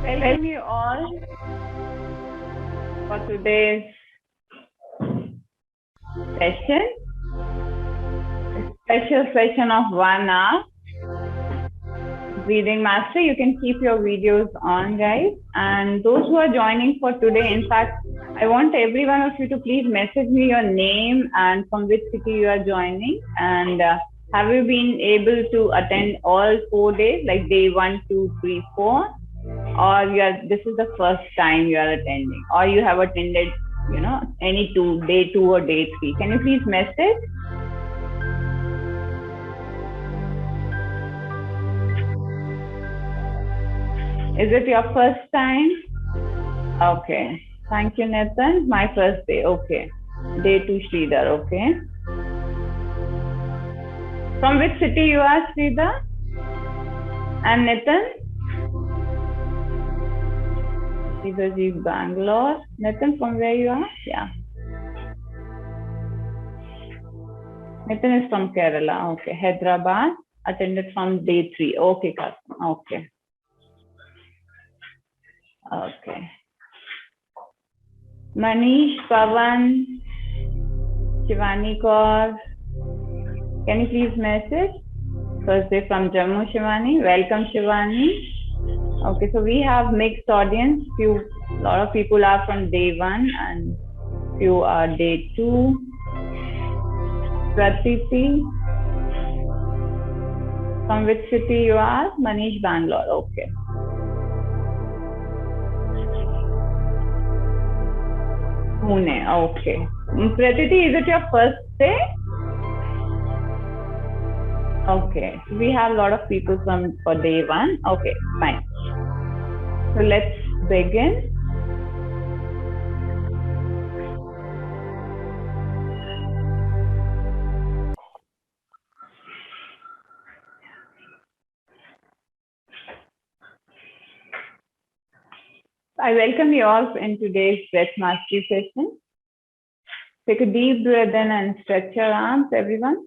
Welcome you all for today's session, a special session of 1 hour. Breathing Mastery. You can keep your videos on, guys. And those who are joining for today, in fact, I want every one of you to please message me your name and from which city you are joining. And have you been able to attend all 4 days, like day 1, 2, 3, 4? Or this is the first time you are attending, or you have attended, any day 2 or day 3? Can you please message? Is it your first time? Okay. Thank you, Nathan. My first day. Okay. Day 2, Sridhar. Okay. From which city you are, Sridhar? And Nathan? Sridhar is Bangalore. Nathan, from where you are? Yeah. Nathan is from Kerala. Okay. Hyderabad. Attended from day 3. Okay, Kasim. Okay. Okay. Manish, Pavan, Shivani Kaur. Can you please message? First day from Jammu, Shivani. Welcome, Shivani. Okay, so we have mixed audience. A lot of people are from day 1 and few are day 2. Pratiti. From which city you are? Manish, Bangalore. Okay. Pune. Okay. Pratiti, is it your first day? Okay. So we have a lot of people for day 1. Okay, fine. So let's begin. I welcome you all in today's breath mastery session. Take a deep breath in and stretch your arms, everyone.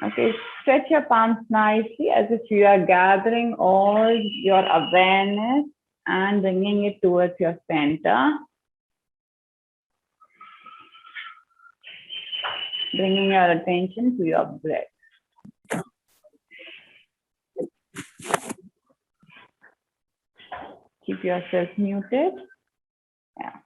Okay, stretch your palms nicely as if you are gathering all your awareness and bringing it towards your center. Bringing your attention to your breath. Keep yourself muted. Yeah.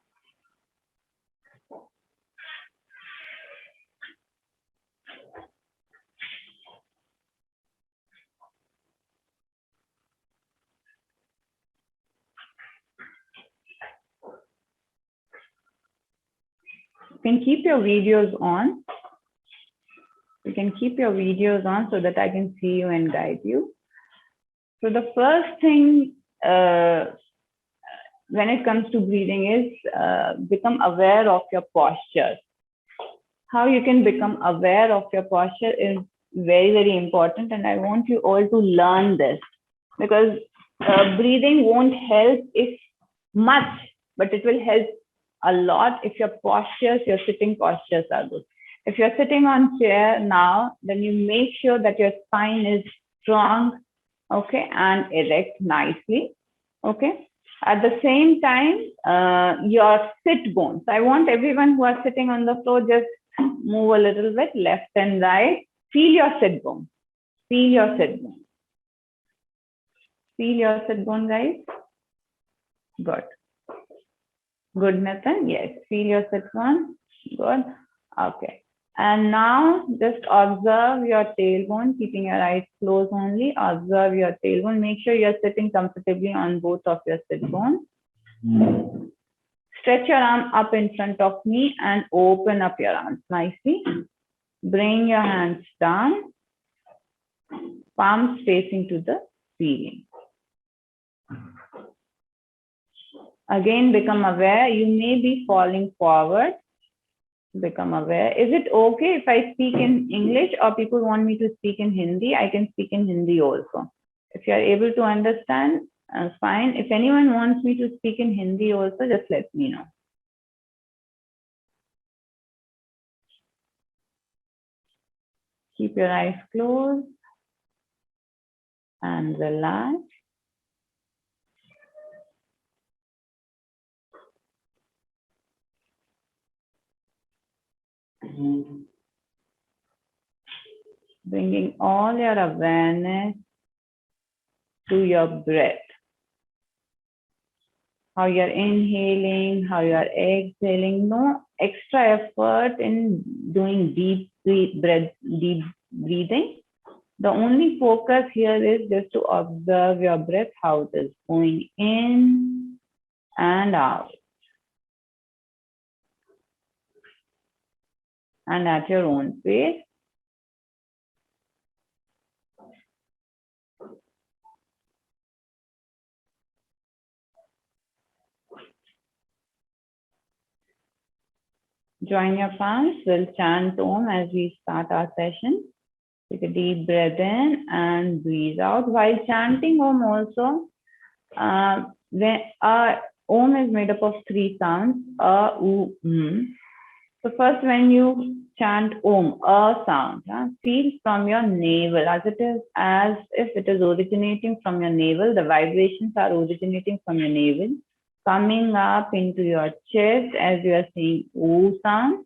You can keep your videos on. You can keep your videos on so that I can see you and guide you. So the first thing when it comes to breathing is become aware of your posture. How you can become aware of your posture is very, very important. And I want you all to learn this, because breathing won't help if much, but it will help a lot if your postures, your sitting postures are good. If you're sitting on chair now, then you make sure that your spine is strong, okay, and erect nicely, okay. At the same time, your sit bones. I want everyone who are sitting on the floor, just move a little bit left and right. Feel your sit bone. Feel your sit bone. Feel your sit bone, guys. Good. Good, Nathan. Yes. Feel your sit bone. Good. Okay. And now just observe your tailbone, keeping your eyes closed only. Observe your tailbone. Make sure you're sitting comfortably on both of your sit bones. Stretch your arm up in front of me and open up your arms nicely. Bring your hands down, palms facing to the ceiling. Again, become aware. You may be falling forward. Become aware. Is it okay if I speak in English, or people want me to speak in Hindi? I can speak in Hindi also. If you are able to understand, fine. If anyone wants me to speak in Hindi also, just let me know. Keep your eyes closed and relax. Bringing all your awareness to your breath. How you're inhaling, how you're exhaling. No extra effort in doing deep breathing. The only focus here is just to observe your breath, how it is going in and out. And at your own pace. Join your palms. We'll chant Om as we start our session. Take a deep breath in and breathe out. While chanting Om also, Om is made up of 3 sounds, A, U, M. So first when you chant Om, A sound, feel from your navel as if it is originating from your navel. The vibrations are originating from your navel, coming up into your chest as you are saying O sound,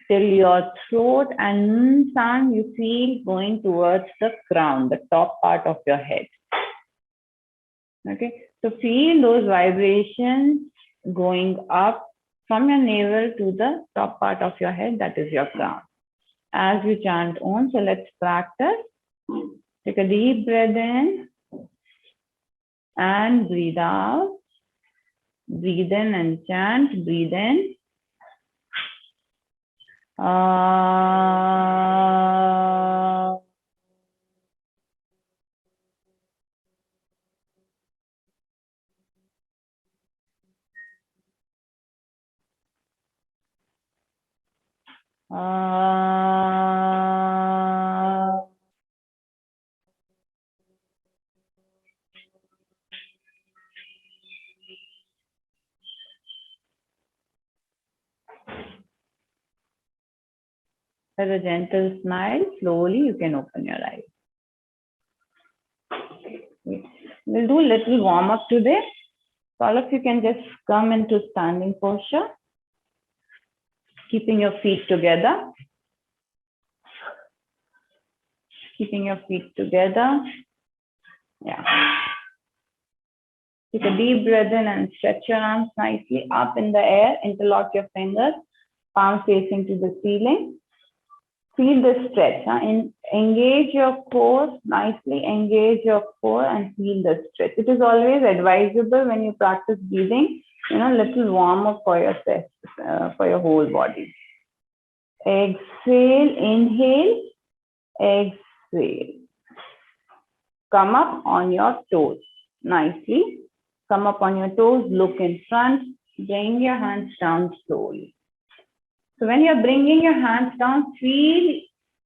till your throat, and M sound you feel going towards the crown, the top part of your head. Okay, so feel those vibrations going up from your navel to the top part of your head, that is your crown. As you chant Om, so let's practice. Take a deep breath in and breathe out. Breathe in and chant. Breathe in. With a gentle smile, slowly you can open your eyes. We'll do a little warm up today. So all of you can just come into standing posture, keeping your feet together. Keeping your feet together. Yeah. Take a deep breath in and stretch your arms nicely up in the air. Interlock your fingers, palms facing to the ceiling. Feel the stretch. Engage your core nicely. Engage your core and feel the stretch. It is always advisable when you practice breathing, little warm up for your chest, for your whole body. Exhale, inhale, exhale. Come up on your toes nicely. Come up on your toes. Look in front. Bring your hands down slowly. So when you're bringing your hands down, feel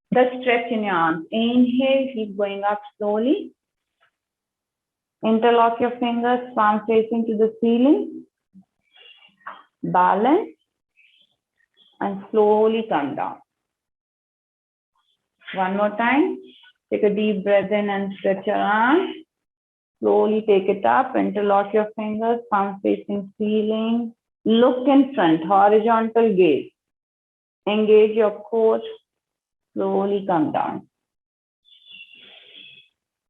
the stretch in your arms. Inhale, keep going up slowly. Interlock your fingers, palms facing to the ceiling. Balance and slowly come down. One more time. Take a deep breath in and stretch your arms. Slowly take it up. Interlock your fingers, palms facing ceiling. Look in front, horizontal gaze. Engage your core, slowly come down.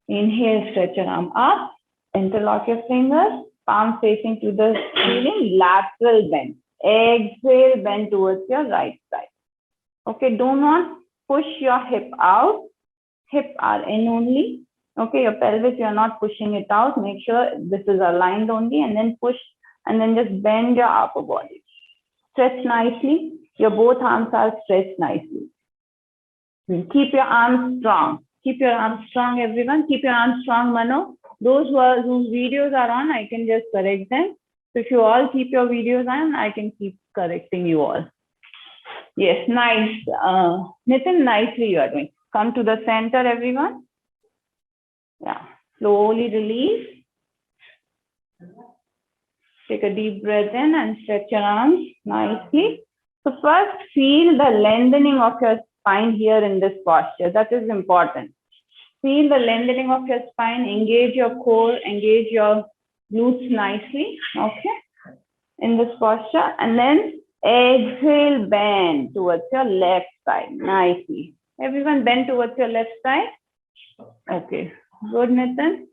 Inhale, stretch your arm up, interlock your fingers, palm facing to the ceiling, lateral bend. Exhale, bend towards your right side. Okay, do not push your hip out. Hips are in only. Okay, your pelvis, you're not pushing it out. Make sure this is aligned only, and then push, and then just bend your upper body. Stretch nicely. Your both arms are stretched nicely. Keep your arms strong. Keep your arms strong, everyone. Keep your arms strong, Mano. Those whose videos are on, I can just correct them. So if you all keep your videos on, I can keep correcting you all. Yes, nice. Nitin, nicely you are doing. Come to the center, everyone. Yeah, slowly release. Take a deep breath in and stretch your arms nicely. So first, feel the lengthening of your spine here in this posture. That is important. Feel the lengthening of your spine. Engage your core. Engage your glutes nicely. Okay. In this posture. And then Exhale, bend towards your left side. Nicely. Everyone bend towards your left side. Okay. Good, Nitin.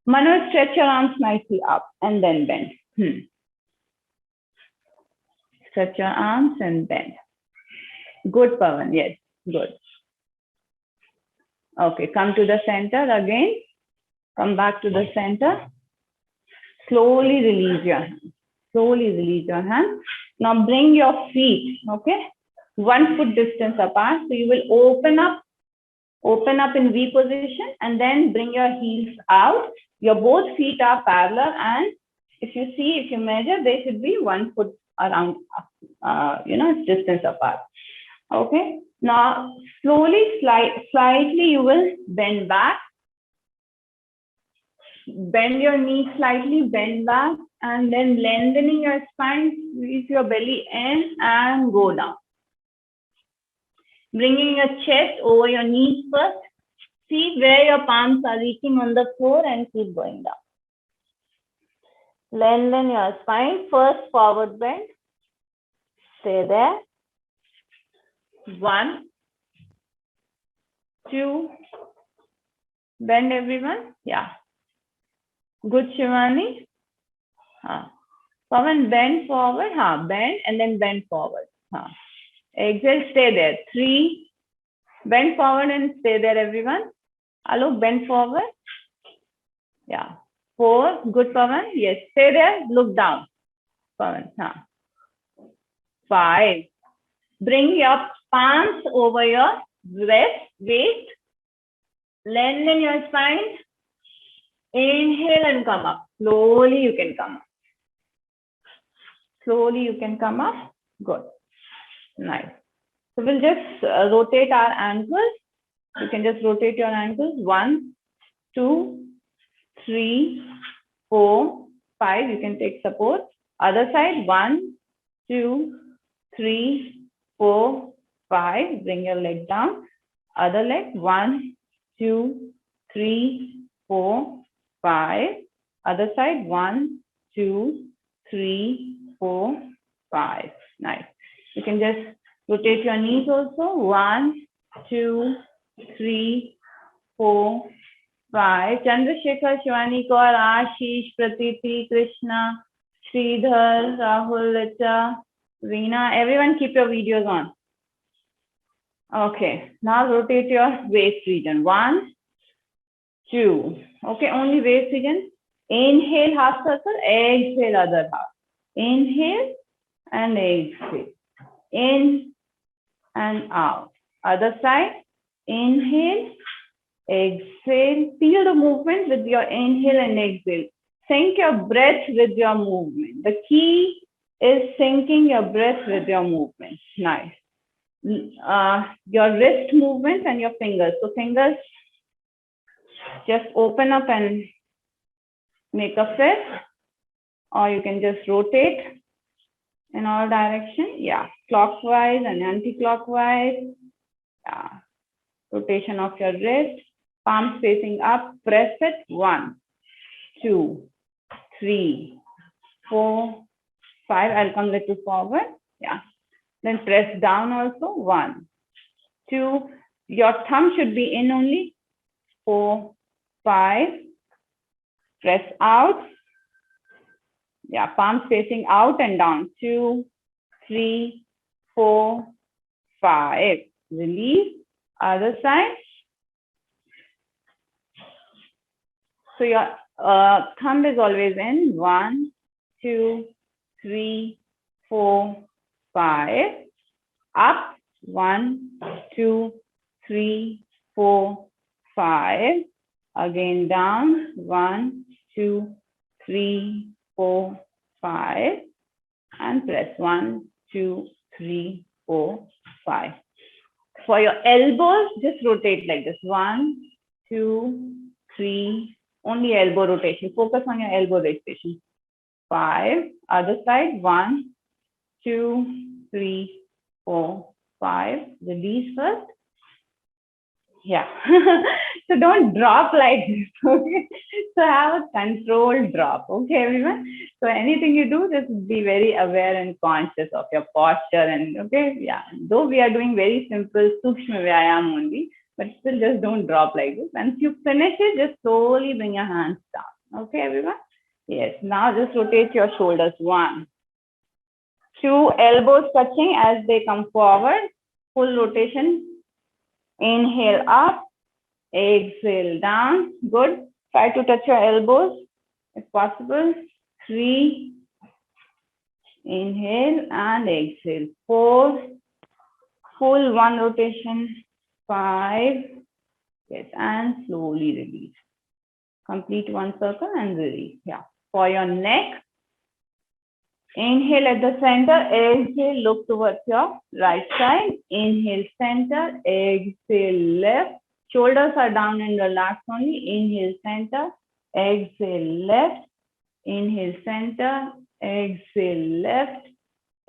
Manoj, stretch your arms nicely up and then bend. Stretch your arms and bend. Good, Pawan. Yes, good. Okay, come to the center again. Come back to the center. Slowly release your hand. Slowly release your hand. Now bring your feet, okay? 1 foot distance apart. So you will open up in V position and then bring your heels out. Your both feet are parallel, and if you measure, they should be 1 foot around, distance apart. Okay. Now slowly, slightly, you will bend back. Bend your knees slightly, bend back, and then lengthening your spine, squeeze your belly in and go down. Bringing your chest over your knees first. See where your palms are reaching on the floor and keep going down. Lengthen your spine. First forward bend. Stay there. 1, 2. Bend, everyone. Yeah. Good, Shivani. Pawan, bend forward. Bend and then bend forward. Exhale, stay there. 3. Bend forward and stay there, everyone. Alok, bend forward. Yeah. 4. Good, Pawan. Yes, stay there. Look down. Pawan. 5. Bring your palms over your waist. Lengthen your spine. Inhale and come up. Slowly you can come up. Slowly you can come up. Good. Nice. So we'll just rotate our ankles. You can just rotate your ankles. 1, 2, 3, 4, 5. You can take support. Other side. 1, 2, 3, 4, 5. Bring your leg down. Other leg. 1, 2, 3, 4, 5. Other side. 1, 2, 3, 4, 5. Nice. You can just rotate your knees also. 1, 2, 3, 4, 5. Chandrasekhar, Shivani Kaur, Ashish, Pratiti, Krishna, Sridhar, Rahul, Richa, Veena. Everyone keep your videos on. Okay. Now rotate your waist region. 1, 2. Okay. Only waist region. Inhale, half circle. Exhale, other half. Inhale and exhale. In and out. Other side. Inhale, exhale. Feel the movement with your inhale and exhale. Sync your breath with your movement. The key is syncing your breath with your movement. Nice. Your wrist movement and your fingers. So fingers, just open up and make a fist, or you can just rotate in all directions. Yeah, clockwise and anti-clockwise. Yeah. Rotation of your wrist, palms facing up, press it. 1, 2, 3, 4, 5. I'll come little forward. Yeah. Then press down also. 1, 2. Your thumb should be in only. 4, 5. Press out. Yeah, palms facing out and down. 2, 3, 4, 5. Release. Other side. So your thumb is always in. 1, 2, 3, 4, 5. Up. 1, 2, 3, 4, 5. Again down. 1, 2, 3, 4, 5. And press 1, 2, 3, 4, 5. For your elbows, just rotate like this. 1, 2, 3. Only elbow rotation. Focus on your elbow rotation. 5. Other side. 1, 2, 3, 4, 5. Release first. Yeah. So don't drop like this, okay? So have a controlled drop, okay, everyone? So anything you do, just be very aware and conscious of your posture and, okay, yeah. Though we are doing very simple Sukshma Vyayam only, but still just don't drop like this. Once you finish it, just slowly bring your hands down, okay, everyone? Yes, now just rotate your shoulders. 1, 2, elbows touching as they come forward. Full rotation. Inhale up, exhale down. Good. Try to touch your elbows if possible. 3, inhale and exhale. 4, full 1 rotation. 5, yes, and slowly release. Complete 1 circle and release. Yeah. For your neck, inhale at the center, exhale, look towards your right side. Inhale, center, exhale, left. Shoulders are down and relaxed only. Inhale, center, exhale, left. Inhale, center, exhale, left.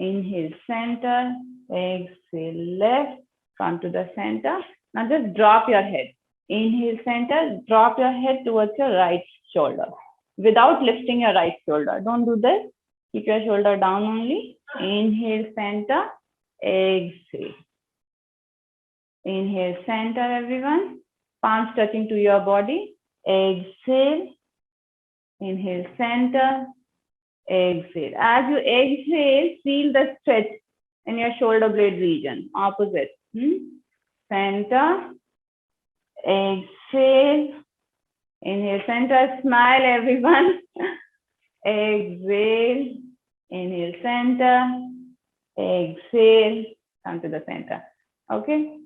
Inhale, center, exhale, left. Come to the center. Now just drop your head. Inhale, center, drop your head towards your right shoulder without lifting your right shoulder. Don't do this. Keep your shoulder down only. Inhale, center, exhale. Inhale, center, everyone. Palms touching to your body. Exhale. Inhale, center, exhale. As you exhale, feel the stretch in your shoulder blade region. Opposite. Center, exhale. Inhale, center, smile, everyone. Exhale. Inhale, center, exhale, come to the center. Okay.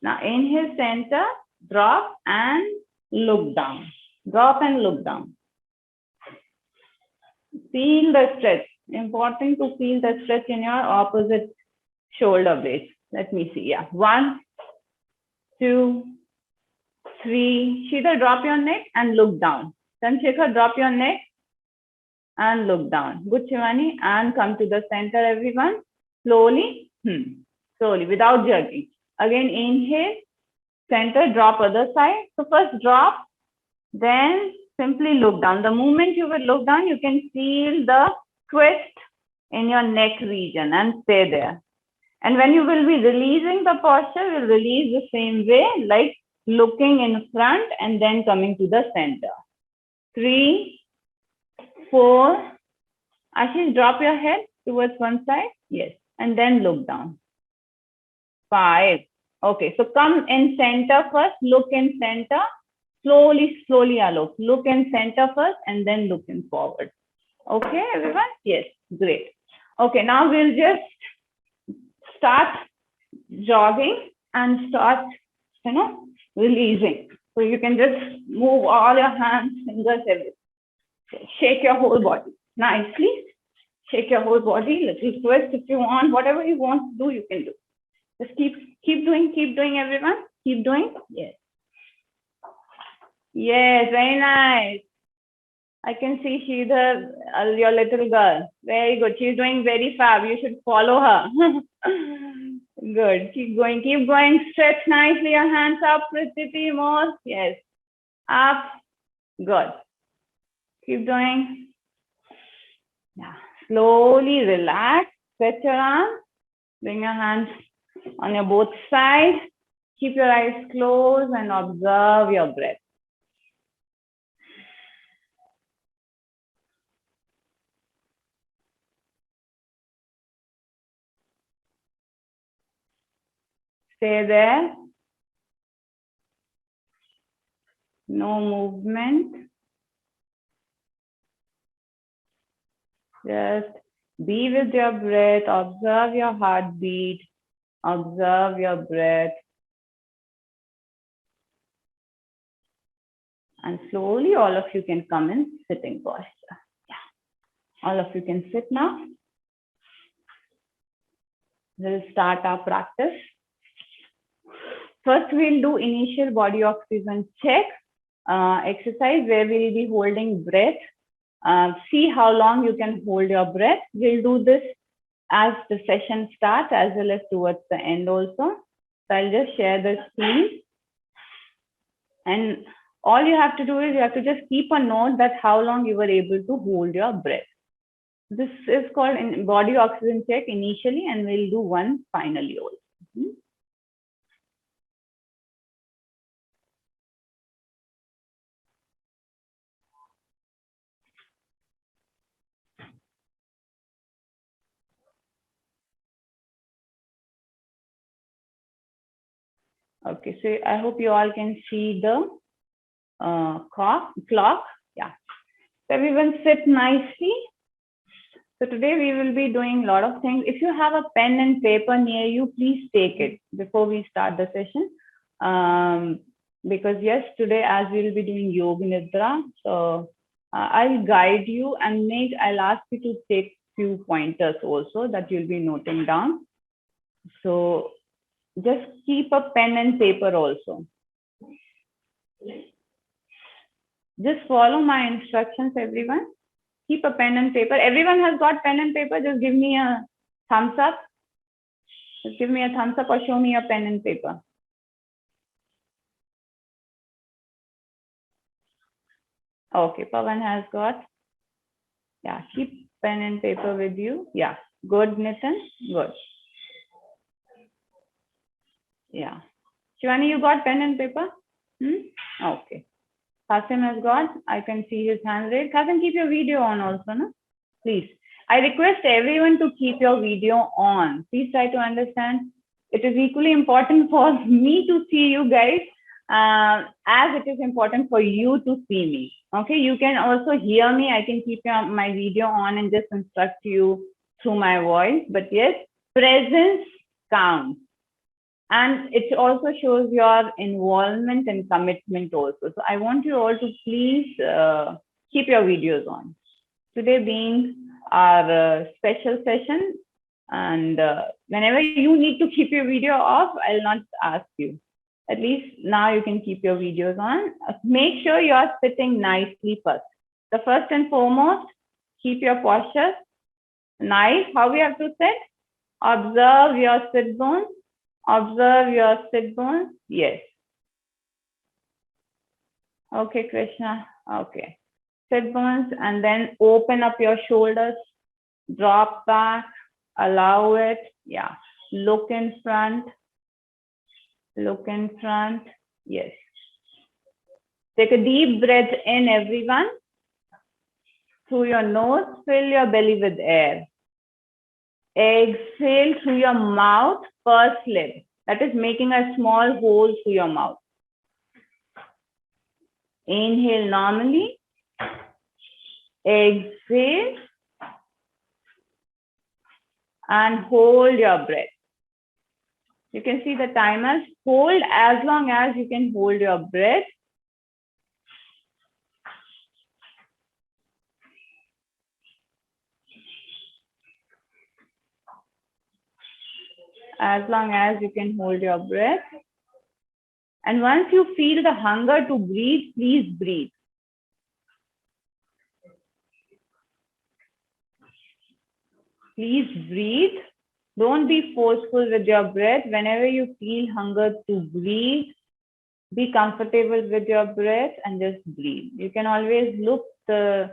Now inhale, center, drop and look down. Drop and look down. Feel the stretch. Important to feel the stretch in your opposite shoulder blades. Let me see. Yeah. 1, 2, 3. Shida, drop your neck and look down. Chandrasekhar, drop your neck and look down. Good, Shivani. And come to the center, everyone. Slowly. Slowly, without jerking. Again, inhale, center, drop other side. So first drop, then simply look down. The moment you will look down, you can feel the twist in your neck region and stay there. And when you will be releasing the posture, you'll release the same way, like looking in front and then coming to the center. 3, 4. Ashish, drop your head towards one side. Yes. And then look down. 5. Okay. So come in center first. Look in center. Slowly, slowly, Alok. Look in center first and then looking forward. Okay, everyone? Yes. Great. Okay. Now we'll just start jogging and start, releasing. So you can just move all your hands, fingers, everything. Shake your whole body nicely. Shake your whole body. Little twist if you want. Whatever you want to do, you can do. Just keep doing, everyone. Keep doing. Yes. Yes, very nice. I can see Sridhar, your little girl. Very good. She's doing very fab. You should follow her. Good. Keep going. Keep going. Stretch nicely. Your hands up. Pretty more. Yes. Up. Good. Keep doing. Yeah. Slowly relax. Stretch your arms. Bring your hands on your both sides. Keep your eyes closed and observe your breath. Stay there. No movement. Just be with your breath. Observe your heartbeat. Observe your breath. And slowly, all of you can come in sitting posture. Yeah. All of you can sit now. We'll start our practice. First, we'll do initial body oxygen check exercise where we'll be holding breath. See how long you can hold your breath. We'll do this as the session starts as well as towards the end also. So I'll just share the screen. And all you have to do is you have to just keep a note that how long you were able to hold your breath. This is called in body oxygen check initially, and we'll do one finally also. Okay, so I hope you all can see the clock. Yeah. So everyone sit nicely. So today we will be doing a lot of things. If you have a pen and paper near you, please take it before we start the session. Because yes, today as we will be doing Yoga Nidra, so I'll guide you and I'll ask you to take few pointers also that you'll be noting down. So just keep a pen and paper also. Just follow my instructions, everyone. Keep a pen and paper. Everyone has got pen and paper. Just give me a thumbs up. Just give me a thumbs up or show me a pen and paper. Okay, Pawan has got. Yeah, keep pen and paper with you. Yeah, good, Nitin. Good. Yeah. Shivani, you got pen and paper? Okay. Qasim has got. I can see his hand raised. Qasim, keep your video on also, no? Please. I request everyone to keep your video on. Please try to understand. It is equally important for me to see you guys as it is important for you to see me. Okay, you can also hear me. I can keep my video on and just instruct you through my voice. But yes, presence counts. And it also shows your involvement and commitment also. So I want you all to please keep your videos on. Today being our special session, and whenever you need to keep your video off, I'll not ask you. At least now you can keep your videos on. Make sure you are sitting nicely first. The first and foremost, keep your posture nice. How we have to sit? Observe your sit bones. Observe your sit bones. Yes. Okay, Krishna. Okay. Sit bones, and then open up your shoulders. Drop back. Allow it. Yeah. Look in front. Look in front. Yes. Take a deep breath in, everyone. Through your nose, fill your belly with air. Exhale through your mouth, purse lip. That is making a small hole through your mouth. Inhale normally. Exhale. And hold your breath. You can see the timers. Hold as long as you can hold your breath. As long as you can hold your breath. And once you feel the hunger to breathe, please breathe. Please breathe. Don't be forceful with your breath. Whenever you feel hunger to breathe, be comfortable with your breath and just breathe. You can always look the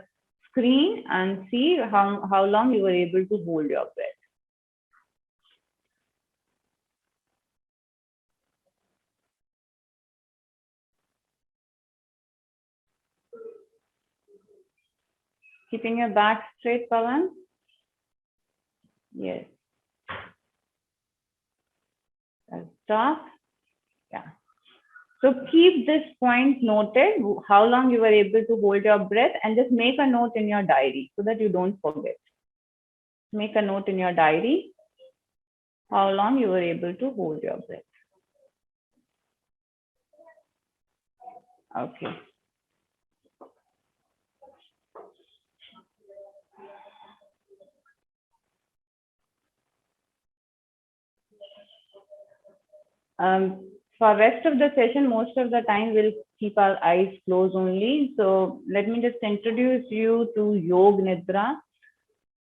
screen and see how long you were able to hold your breath. Keeping your back straight, Pawan. Yes. Stop. Yeah. So keep this point noted, how long you were able to hold your breath, and just make a note in your diary so that you don't forget. Make a note in your diary, how long you were able to hold your breath. Okay. For rest of the session, most of the time we'll keep our eyes closed only. So let me just introduce you to Yoga Nidra.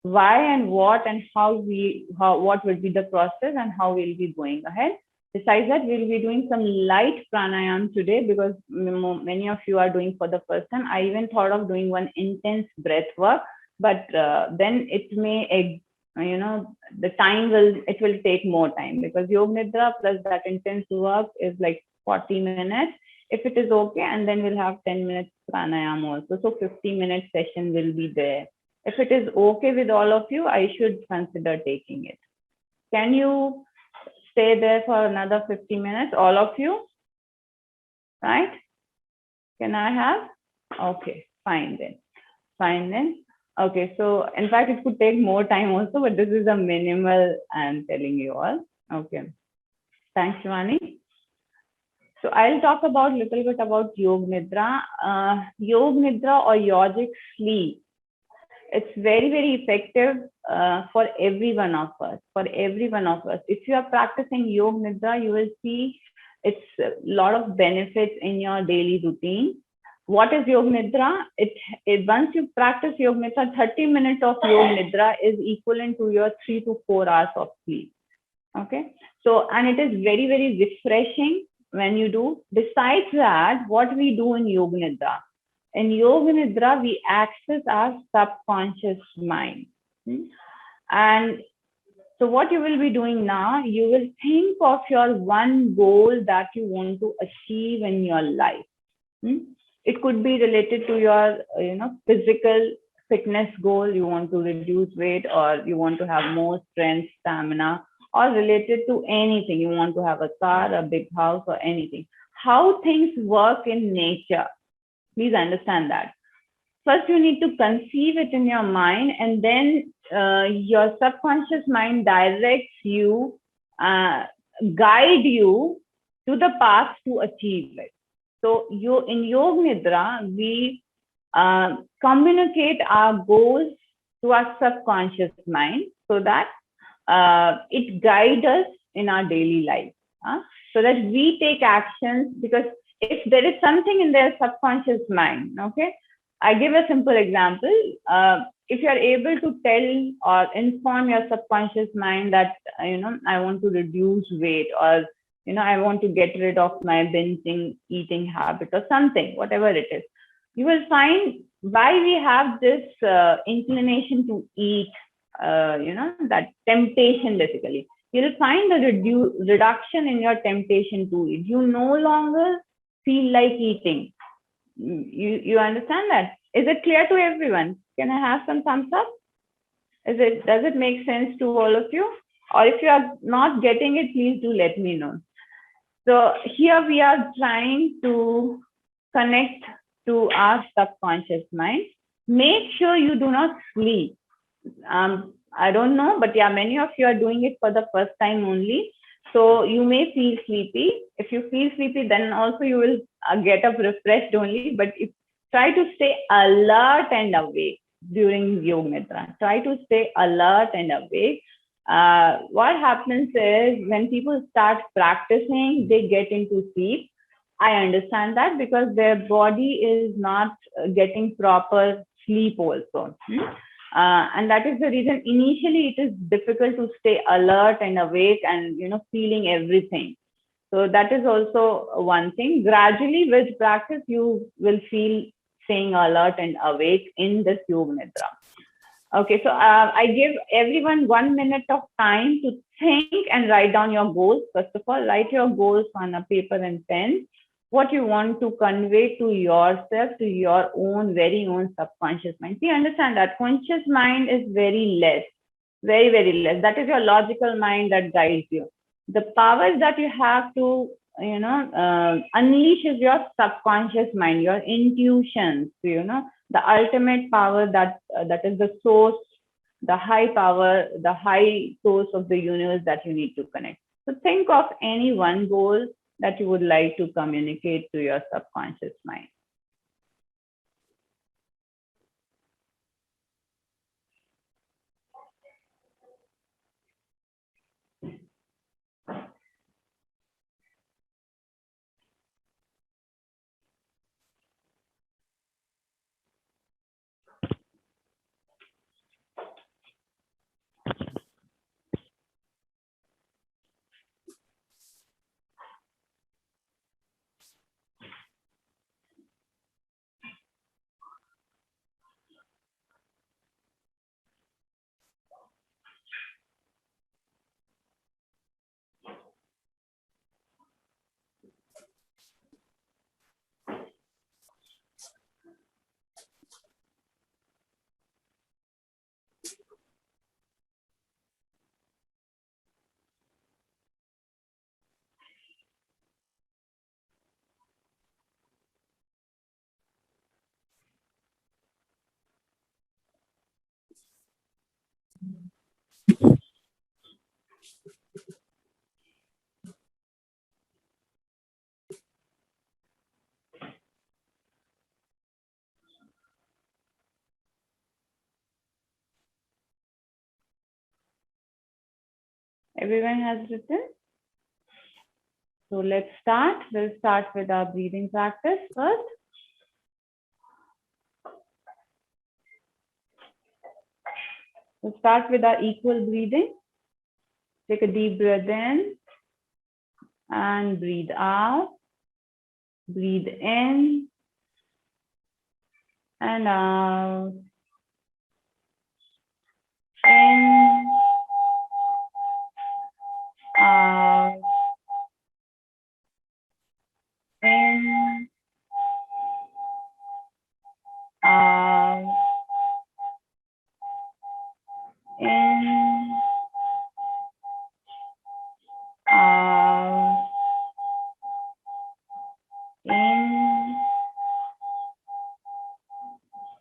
Why and what and what will be the process and how we'll be going ahead. Besides that, we'll be doing some light pranayam today because many of you are doing for the first time. I even thought of doing one intense breath work, but then it may, the time it will take more time because Yoga Nidra plus that intense work is like 40 minutes. If it is okay, and then we'll have 10 minutes pranayam also. So 50-minute session will be there. If it is okay with all of you, I should consider taking it. Can you stay there for another 50 minutes, all of you? Right? Can I have? Okay, fine then. Fine then. Okay, so in fact, it could take more time also, but this is a minimal I'm telling you all. Okay. Thanks, Shivani. So I'll talk about a little bit about Yoga Nidra. Yoga Nidra or yogic sleep. It's very, very effective for every one of us. For every one of us. If you are practicing Yoga Nidra, you will see it's a lot of benefits in your daily routine. What is Yoga Nidra? Once you practice Yoga Nidra, 30 minutes of Yoga Nidra is equivalent to your 3 to 4 hours of sleep. Okay. So, and it is very, very refreshing when you do. Besides that, what we do in Yoga Nidra? In Yoga Nidra, we access our subconscious mind. And so what you will be doing now, you will think of your one goal that you want to achieve in your life. It could be related to your, physical fitness goal. You want to reduce weight, or you want to have more strength, stamina, or related to anything. You want to have a car, a big house, or anything. How things work in nature. Please understand that. First, you need to conceive it in your mind, and then your subconscious mind directs you, guide you to the path to achieve it. So in Yoga Nidra, we communicate our goals to our subconscious mind so that it guides us in our daily life. So that we take actions, because if there is something in their subconscious mind, okay, I give a simple example. If you are able to tell or inform your subconscious mind that, I want to reduce weight, or, I want to get rid of my binging eating habit or something, whatever it is, you will find why we have this inclination to eat, that temptation basically. You'll find a reduction in your temptation to eat. You no longer feel like eating. You understand that? Is it clear to everyone? Can I have some thumbs up? Does it make sense to all of you? Or if you are not getting it, please do let me know. So here we are trying to connect to our subconscious mind. Make sure you do not sleep. I don't know, but yeah, many of you are doing it for the first time only. So you may feel sleepy. If you feel sleepy, then also you will get up refreshed only. But try to stay alert and awake during Yoga Nidra. Try to stay alert and awake. What happens is when people start practicing, they get into sleep. I understand that because their body is not getting proper sleep also. And that is the reason initially it is difficult to stay alert and awake and, feeling everything. So that is also one thing. Gradually with practice, you will feel staying alert and awake in this Yoga Nidra. Okay, so I give everyone 1 minute of time to think and write down your goals. First of all, write your goals on a paper and pen. What you want to convey to yourself, to your very own subconscious mind. See, understand that conscious mind is very less, very, very less. That is your logical mind that guides you. The powers that you have to, unleash is your subconscious mind, your intuitions, the ultimate power that is the source, the high power, the high source of the universe that you need to connect. So think of any one goal that you would like to communicate to your subconscious mind. Everyone has written? So let's start. We'll start with our breathing practice first. We'll start with our equal breathing. Take a deep breath in and breathe out. Breathe in and out. In, out. In, out. In, out. In,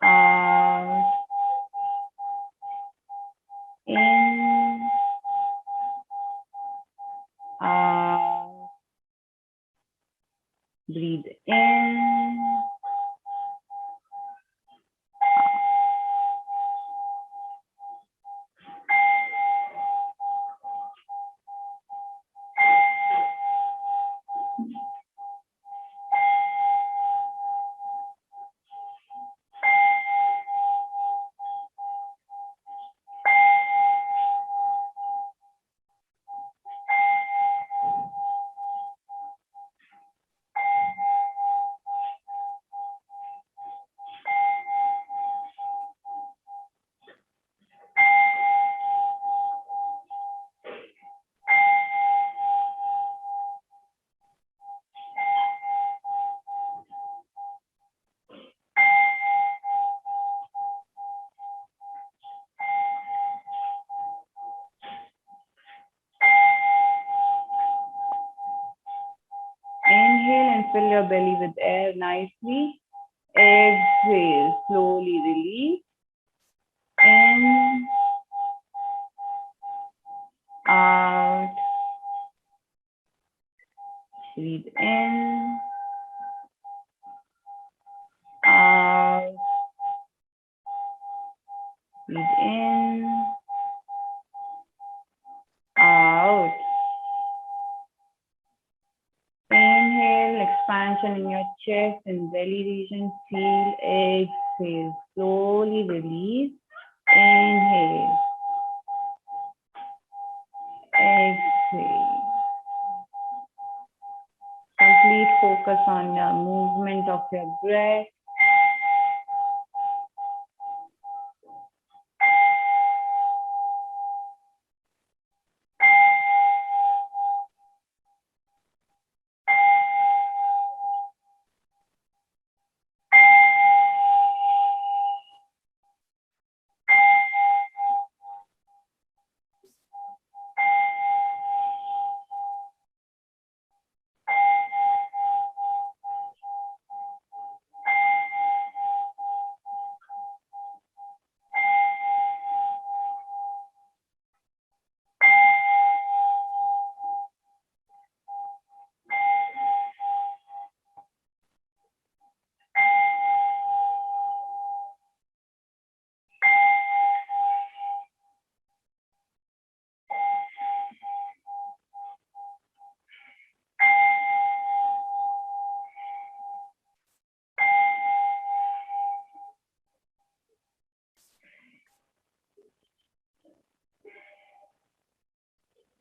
out. In, out. Breathe in. Inhale and fill your belly with air nicely. Exhale, slowly release. In, out. Breathe in, out. Breathe in, out. Inhale, expansion in your chest and belly region. Feel, exhale, slowly release. Inhale, exhale. Complete focus on your movement of your breath.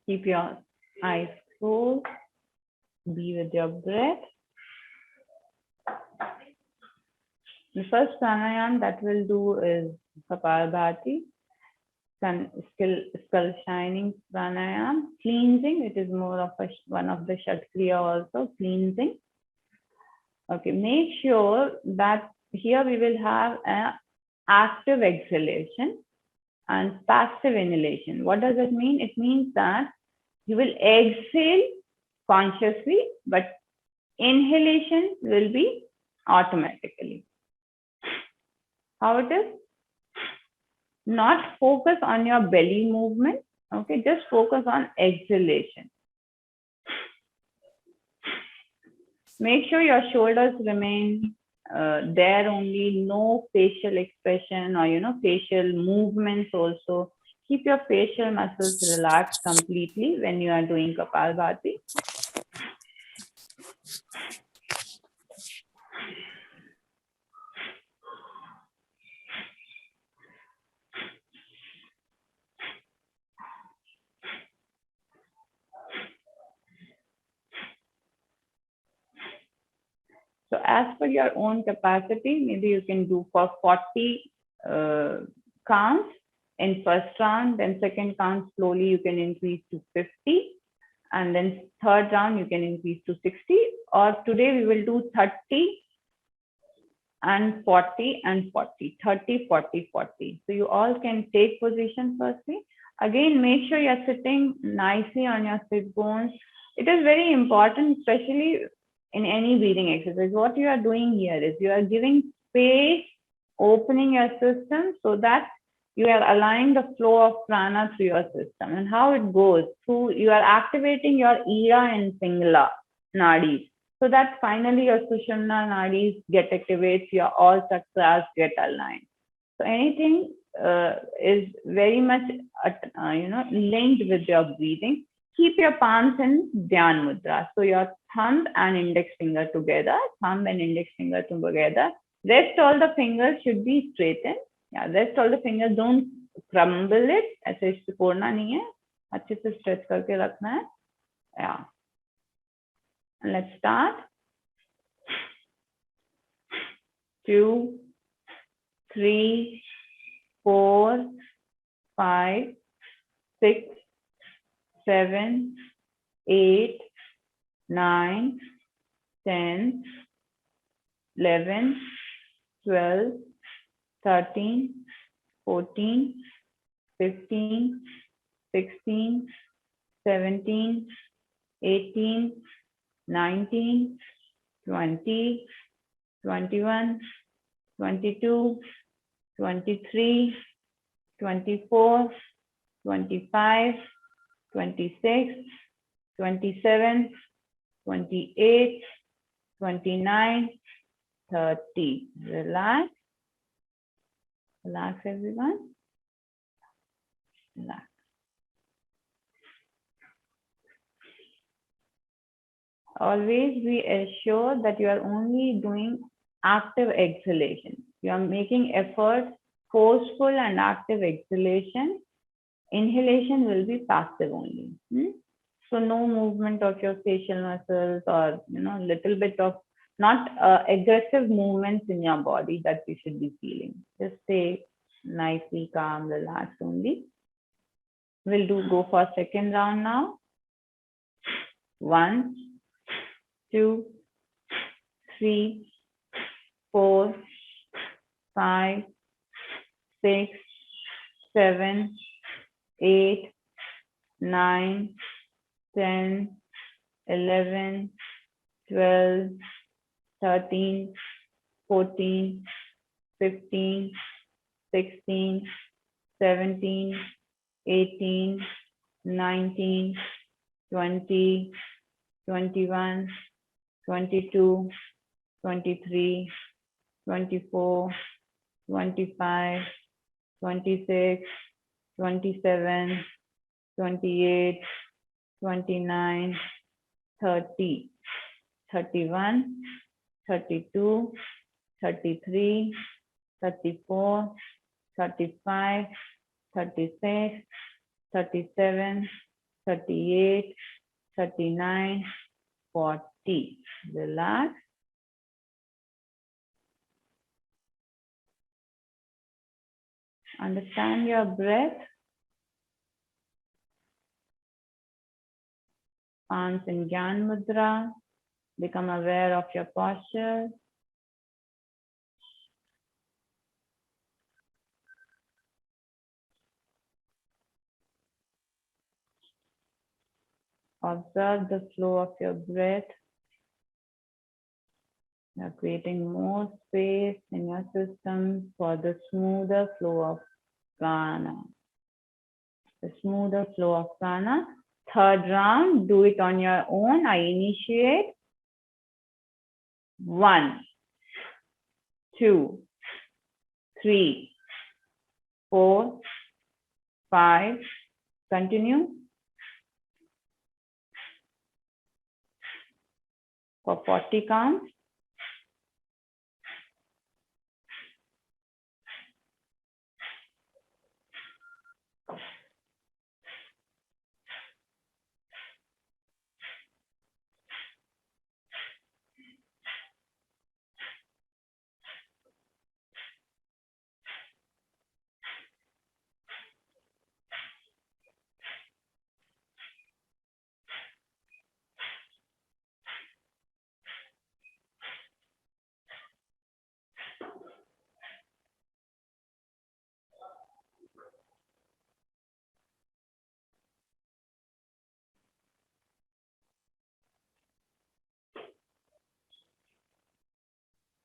Keep your eyes closed. Be with your breath. The first pranayama that we'll do is Kapalabhati, skull shining pranayama, cleansing. It is more of one of the Shatkriya also, cleansing. Okay, make sure that here we will have an active exhalation and passive inhalation. What does it mean? It means that you will exhale consciously, but inhalation will be automatically. How it is? Not focus on your belly movement. Okay, just focus on exhalation. Make sure your shoulders remain there only, no facial expression or facial movements also. Keep your facial muscles relaxed completely when you are doing Kapalbhati. So as per your own capacity, maybe you can do for 40 counts in first round, then second count slowly you can increase to 50, and then third round you can increase to 60, or today we will do 30 and 40 and 40, 30, 40, 40. So you all can take position firstly. Again, make sure you're sitting nicely on your sit bones. It is very important, especially in any breathing exercise. What you are doing here is you are giving space, opening your system so that you are allowing the flow of prana through your system. And how it goes through, you are activating your Ira and Pingala nadis, so that finally your Sushumna nadis get activated, your all chakras get aligned. So anything is very much linked with your breathing. Keep your palms in Dhyan Mudra. So your thumb and index finger together, thumb and index finger together. Rest all the fingers should be straightened. Yeah, rest all the fingers, don't crumble it. ऐसे सिकोड़ना नहीं है, अच्छे से stretch करके रखना है. Yeah. Let's start. 2, 3, 4, 5, 6, 7, 8, 9, 10, 11, 12, 13, 14, 15, 16, 17, 18, 19, 20, 21, 22, 23, 24, 25, 26, 27, 28, 29, 30. Relax. Relax, everyone. Relax. Always be assured that you are only doing active exhalation. You are making effort, forceful and active exhalation. Inhalation will be passive only. So no movement of your facial muscles, or little bit of not aggressive movements in your body that you should be feeling. Just stay nicely calm, relaxed only. We'll go for second round now. 1, 2, 3, 4, 5, 6, 7, 8, 9, 10, 11, 12, 13, 14, 15, 16, 17, 18, 19, 20, 21, 22, 23, 24, 25, 26, 27, 28, 29, 30, 31, 32, 33, 34, 35, 36, 37, 38, 39, 40. Relax. Understand your breath. Palms in Dhyan Mudra. Become aware of your posture. Observe the flow of your breath. You're creating more space in your system for the smoother flow of prana. The smoother flow of prana. Third round, do it on your own. I initiate. 1, 2, 3, 4, 5. Continue for 40 counts.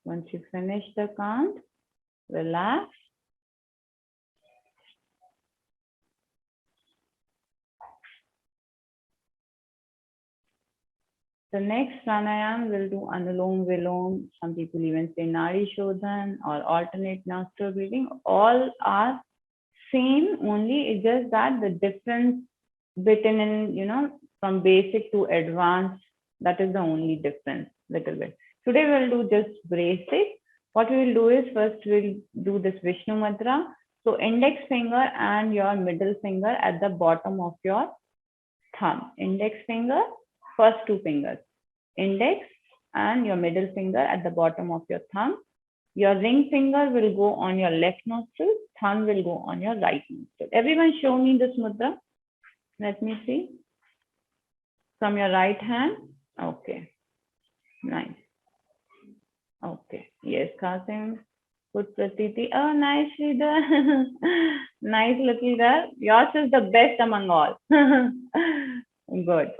Once you finish the count, relax. The next pranayam will do Anulom Vilom. Some people even say Nadi Shodhan or alternate nostril breathing. All are same, only it's just that the difference between in, from basic to advanced, that is the only difference, little bit. Today we'll do just basic. What we will do is first we'll do this Vishnu Mudra. So index finger and your middle finger at the bottom of your thumb. Index finger, first two fingers. Index and your middle finger at the bottom of your thumb. Your ring finger will go on your left nostril, thumb will go on your right nostril. Everyone show me this mudra. Let me see. From your right hand. Okay. Nice. Okay. Yes, Qasim. Good Pratiti. Oh, nice, Sridhar. Nice looking there. Yours is the best among all. Good.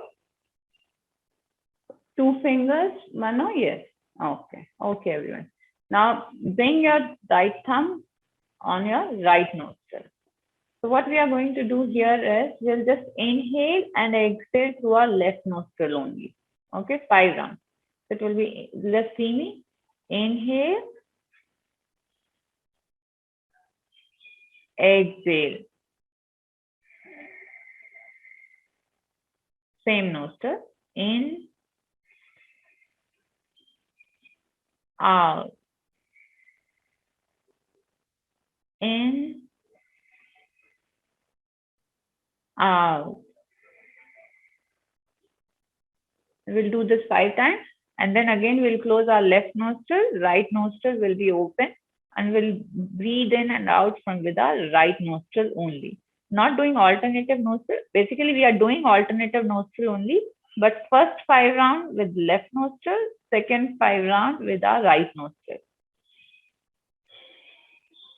Two fingers, Mano? Yes. Okay. Okay, everyone. Now bring your right thumb on your right nostril. So what we are going to do here is we'll just inhale and exhale through our left nostril only. Okay, 5 rounds. It will be, let's see me. Inhale, exhale. Same nostril. In, out. In, out. We'll do this 5 times. And then again, we'll close our left nostril. Right nostril will be open. And we'll breathe in and out from with our right nostril only. Not doing alternative nostril. Basically, we are doing alternative nostril only. But first 5 rounds with left nostril. Second 5 rounds with our right nostril.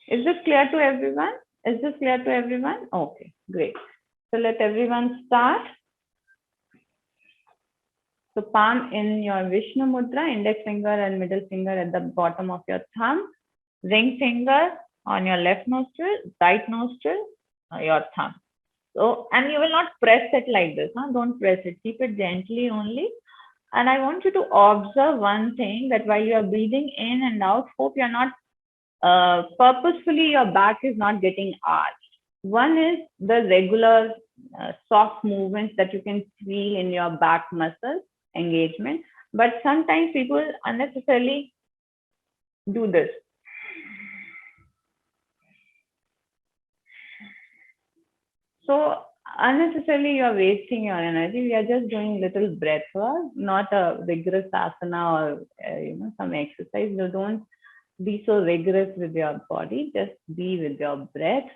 Is this clear to everyone? Is this clear to everyone? Okay, great. So let everyone start. So palm in your Vishnu Mudra, index finger and middle finger at the bottom of your thumb, ring finger on your left nostril, right nostril, your thumb. So, and you will not press it like this, huh? Don't press it, keep it gently only. And I want you to observe one thing, that while you are breathing in and out, hope you're not, purposefully your back is not getting arched. One is the regular soft movements that you can feel in your back muscles engagement, but sometimes people unnecessarily do this. So unnecessarily you are wasting your energy. We are just doing little breath work, not a rigorous asana or some exercise. You don't be so rigorous with your body. Just be with your breath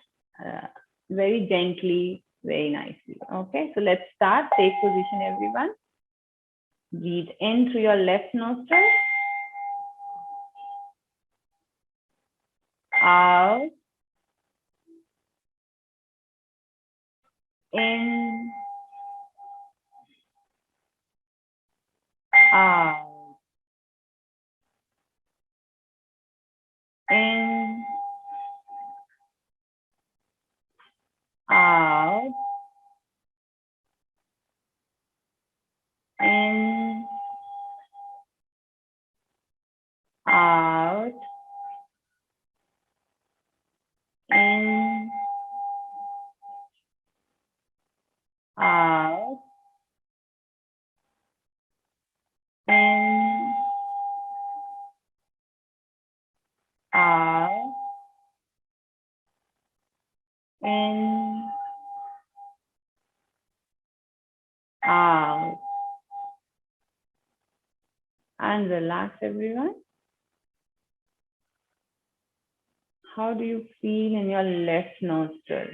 very gently, very nicely. Okay, so let's start. Take position, everyone. Breathe in through your left nostril. Out. In. Out. In. Out. In. Out. In. In, out, and relax everyone. How do you feel in your left nostril?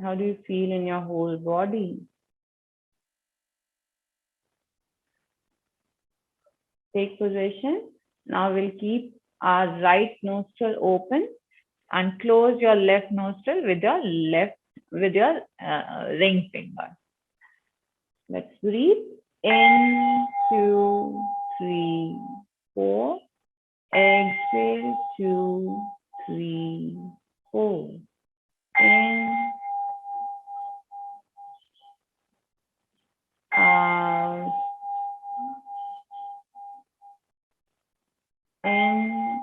How do you feel in your whole body? Take position. Now we'll keep our right nostril open and close your left nostril with your ring finger. Let's breathe. In, 2, 3, 4. Exhale, 2, 3, 4. In, out, in,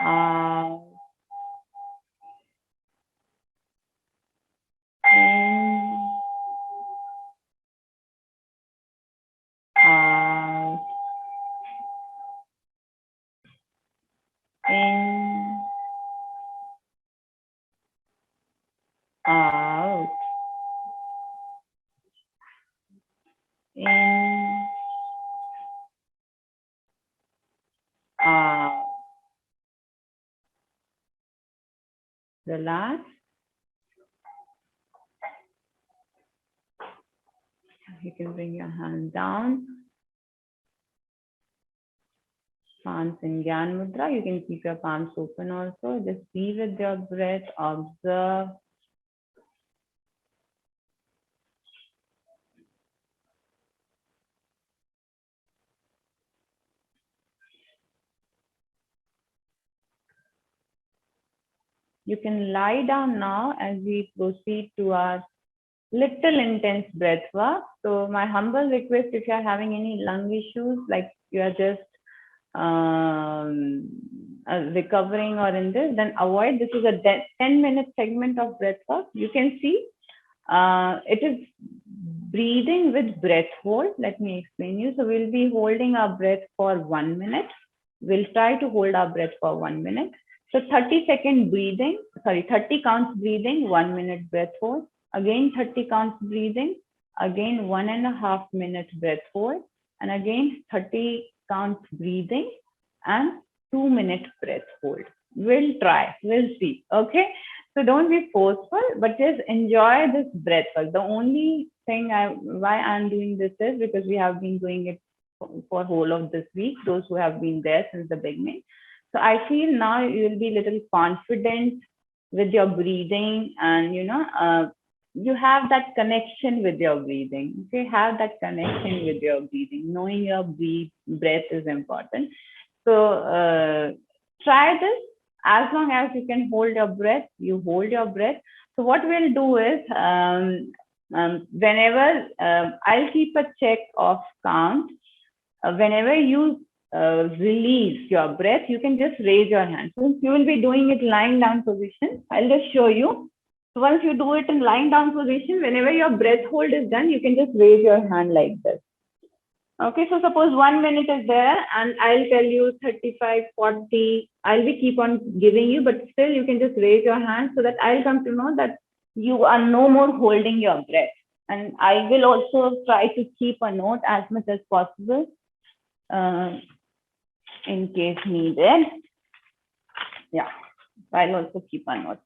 out, in, out, in, out, in, out. Relax. You can bring your hand down. Palms in Gyan Mudra. You can keep your palms open also. Just be with your breath. Observe. You can lie down now as we proceed to our little intense breath work. So my humble request, if you are having any lung issues, like you are just recovering or in this, then avoid. This is a 10-minute segment of breath work. You can see it is breathing with breath hold. Let me explain you. So we'll be holding our breath for 1 minute. We'll try to hold our breath for 1 minute. So 30-second breathing, 30 counts breathing, 1 minute breath hold. Again, 30 counts breathing, again 1.5 minute breath hold, and again 30 counts breathing and 2 minute breath hold. We'll try, we'll see. Okay. So don't be forceful, but just enjoy this breath work. The only thing why I'm doing this is because we have been doing it for whole of this week, those who have been there since the beginning. So I feel now you will be a little confident with your breathing, and you have that connection with your breathing. Okay, have that connection with your breathing. Knowing your breath is important. So try this. As long as you can hold your breath, you hold your breath. So what we'll do is, whenever I'll keep a check of count. Whenever you release your breath, you can just raise your hand. Since you will be doing it lying down position, I'll just show you. So once you do it in lying down position, whenever your breath hold is done, you can just raise your hand like this. Okay, so suppose 1 minute is there and I'll tell you 35, 40, I'll be keep on giving you, but still you can just raise your hand so that I'll come to know that you are no more holding your breath. And I will also try to keep a note as much as possible in case needed. Yeah, I'll also keep a note.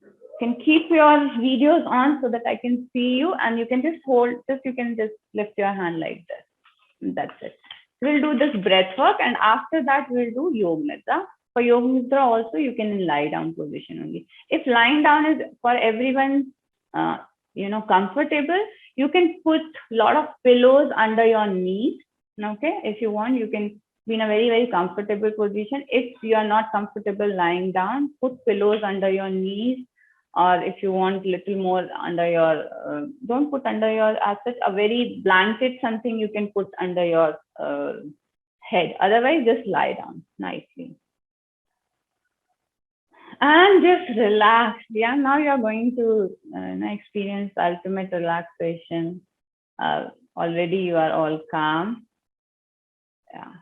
You can keep your videos on so that I can see you, and you can just hold this, you can just lift your hand like this. That's it. We'll do this breath work, and after that we'll do Yoga Nidra. For Yoga Nidra also you can lie down position only. If lying down is for everyone comfortable, you can put a lot of pillows under your knees. Okay, if you want, you can be in a very, very comfortable position. If you are not comfortable lying down, put pillows under your knees, or if you want little more under your, don't put under your, as such, a very blanket, something you can put under your head. Otherwise, just lie down nicely. And just relax. Yeah, now you're going to experience ultimate relaxation. Already you are all calm. Yeah.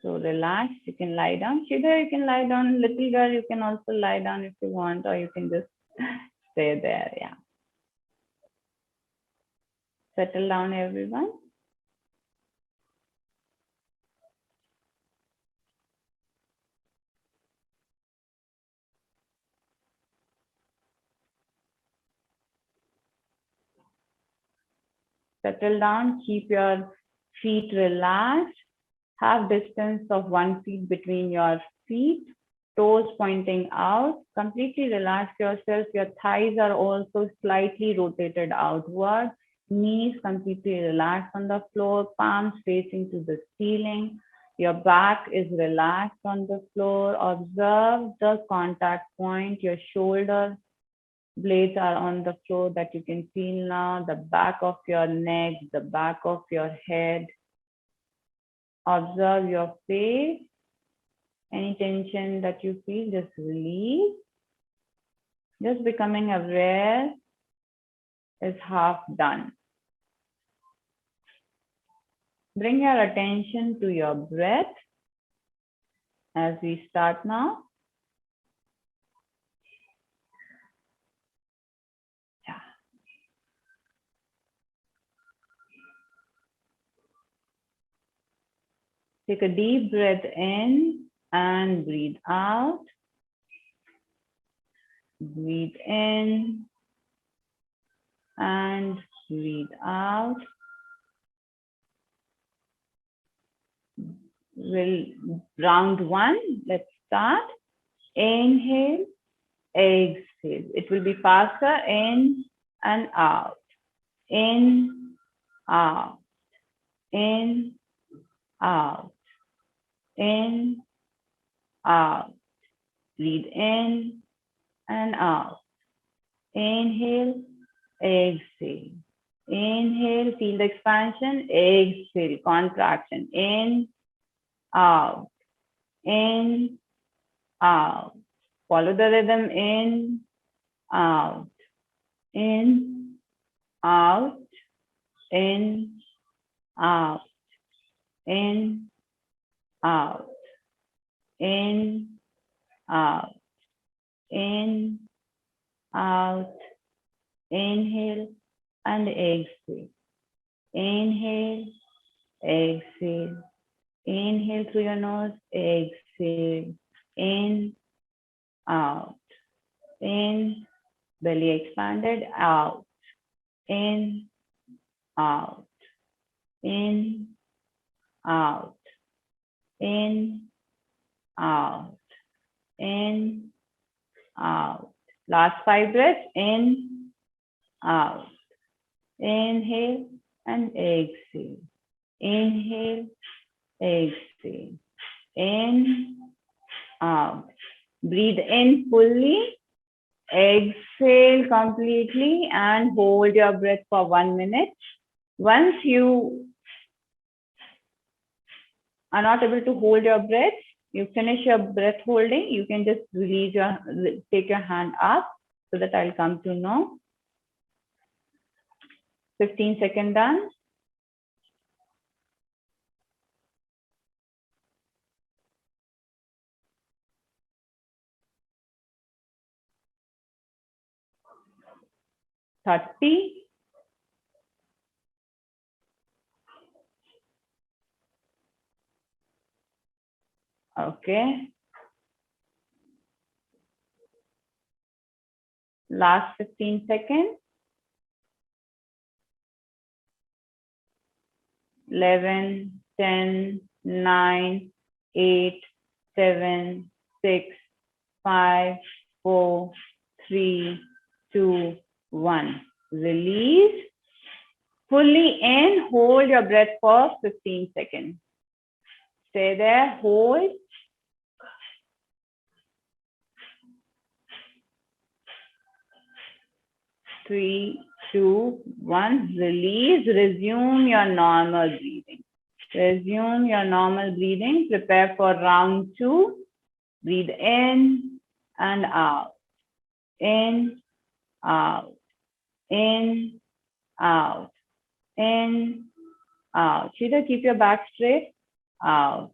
So relax, you can lie down. Shida, you can lie down. Little girl, you can also lie down if you want, or you can just stay there. Yeah. Settle down, everyone. Settle down, keep your feet relaxed. Have distance of 1 feet between your feet, toes pointing out. Completely relax yourself. Your thighs are also slightly rotated outward. Knees completely relaxed on the floor, palms facing to the ceiling. Your back is relaxed on the floor. Observe the contact point. Your shoulder blades are on the floor that you can feel now. The back of your neck, the back of your head. Observe your face. Any tension that you feel, just release. Just becoming aware is half done. Bring your attention to your breath as we start now. Yeah. Take a deep breath in and breathe out. Breathe in and breathe out. We'll round one. Let's start. Inhale, exhale. It will be faster. In and out. In, out. In, out. In, out. Breathe in and out. Inhale, exhale. Inhale, feel the expansion. Exhale, contraction. In, out. In, out. Follow the rhythm. In, out. In, out. In, out. In, out. In, out. In, out. Inhale and exhale. Inhale, exhale. Inhale through your nose, exhale. In, out. In, belly expanded, out. In, out. In, out. In, out. In, out. Last 5 breaths. In, out. Inhale and exhale. Inhale, exhale. In, out. Breathe in fully. Exhale completely and hold your breath for 1 minute. Once you are not able to hold your breath, you finish your breath holding, you can just take your hand up so that I'll come to know. 15 seconds done. Thirty. Okay. Last 15 seconds. 11, 10, 9, 8, 7, 6, 5, 4, 3, 2, 1. Release. Fully in, hold your breath for 15 seconds. Stay there, hold. 3, 2, 1. Release. Resume your normal breathing. Resume your normal breathing. Prepare for round 2. Breathe in and out. In, out. In, out. In, out. Shida, keep your back straight. Out.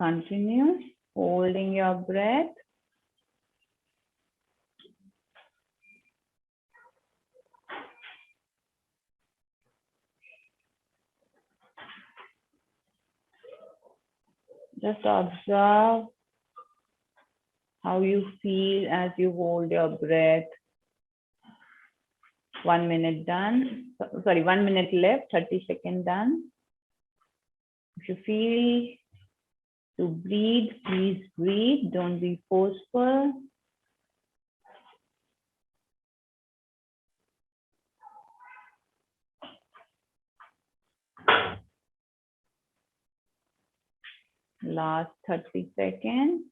Continue holding your breath. Just observe how you feel as you hold your breath. 1 minute done. Sorry, 1 minute left, 30 seconds done. If you feel to breathe, please breathe. Don't be forceful. Last 30 seconds.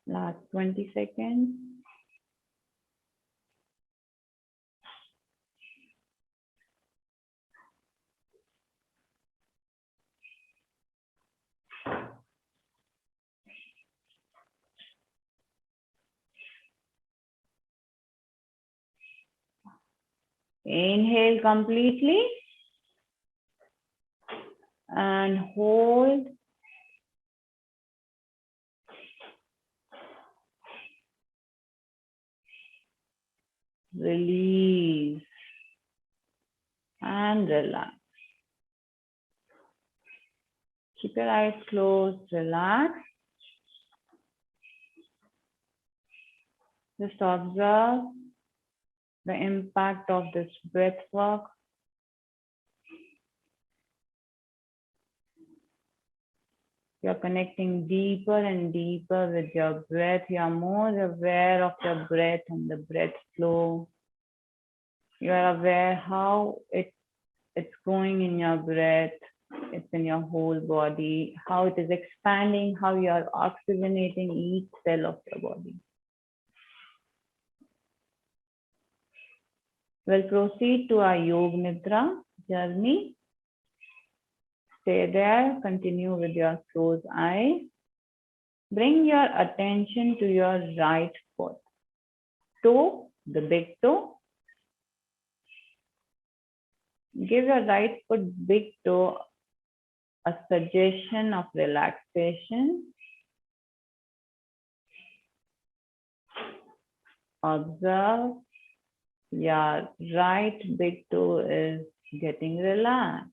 Last 20 seconds. Inhale completely and hold. Release and relax. Keep your eyes closed, relax. Just observe the impact of this breath work. You're connecting deeper and deeper with your breath. You are more aware of your breath and the breath flow. You are aware how it's going in your breath. It's in your whole body, how it is expanding, how you are oxygenating each cell of your body. We'll proceed to our Yoga Nidra journey. Stay there, continue with your closed eyes. Bring your attention to your right foot. Toe, the big toe. Give your right foot, big toe, a suggestion of relaxation. Observe your right big toe is getting relaxed.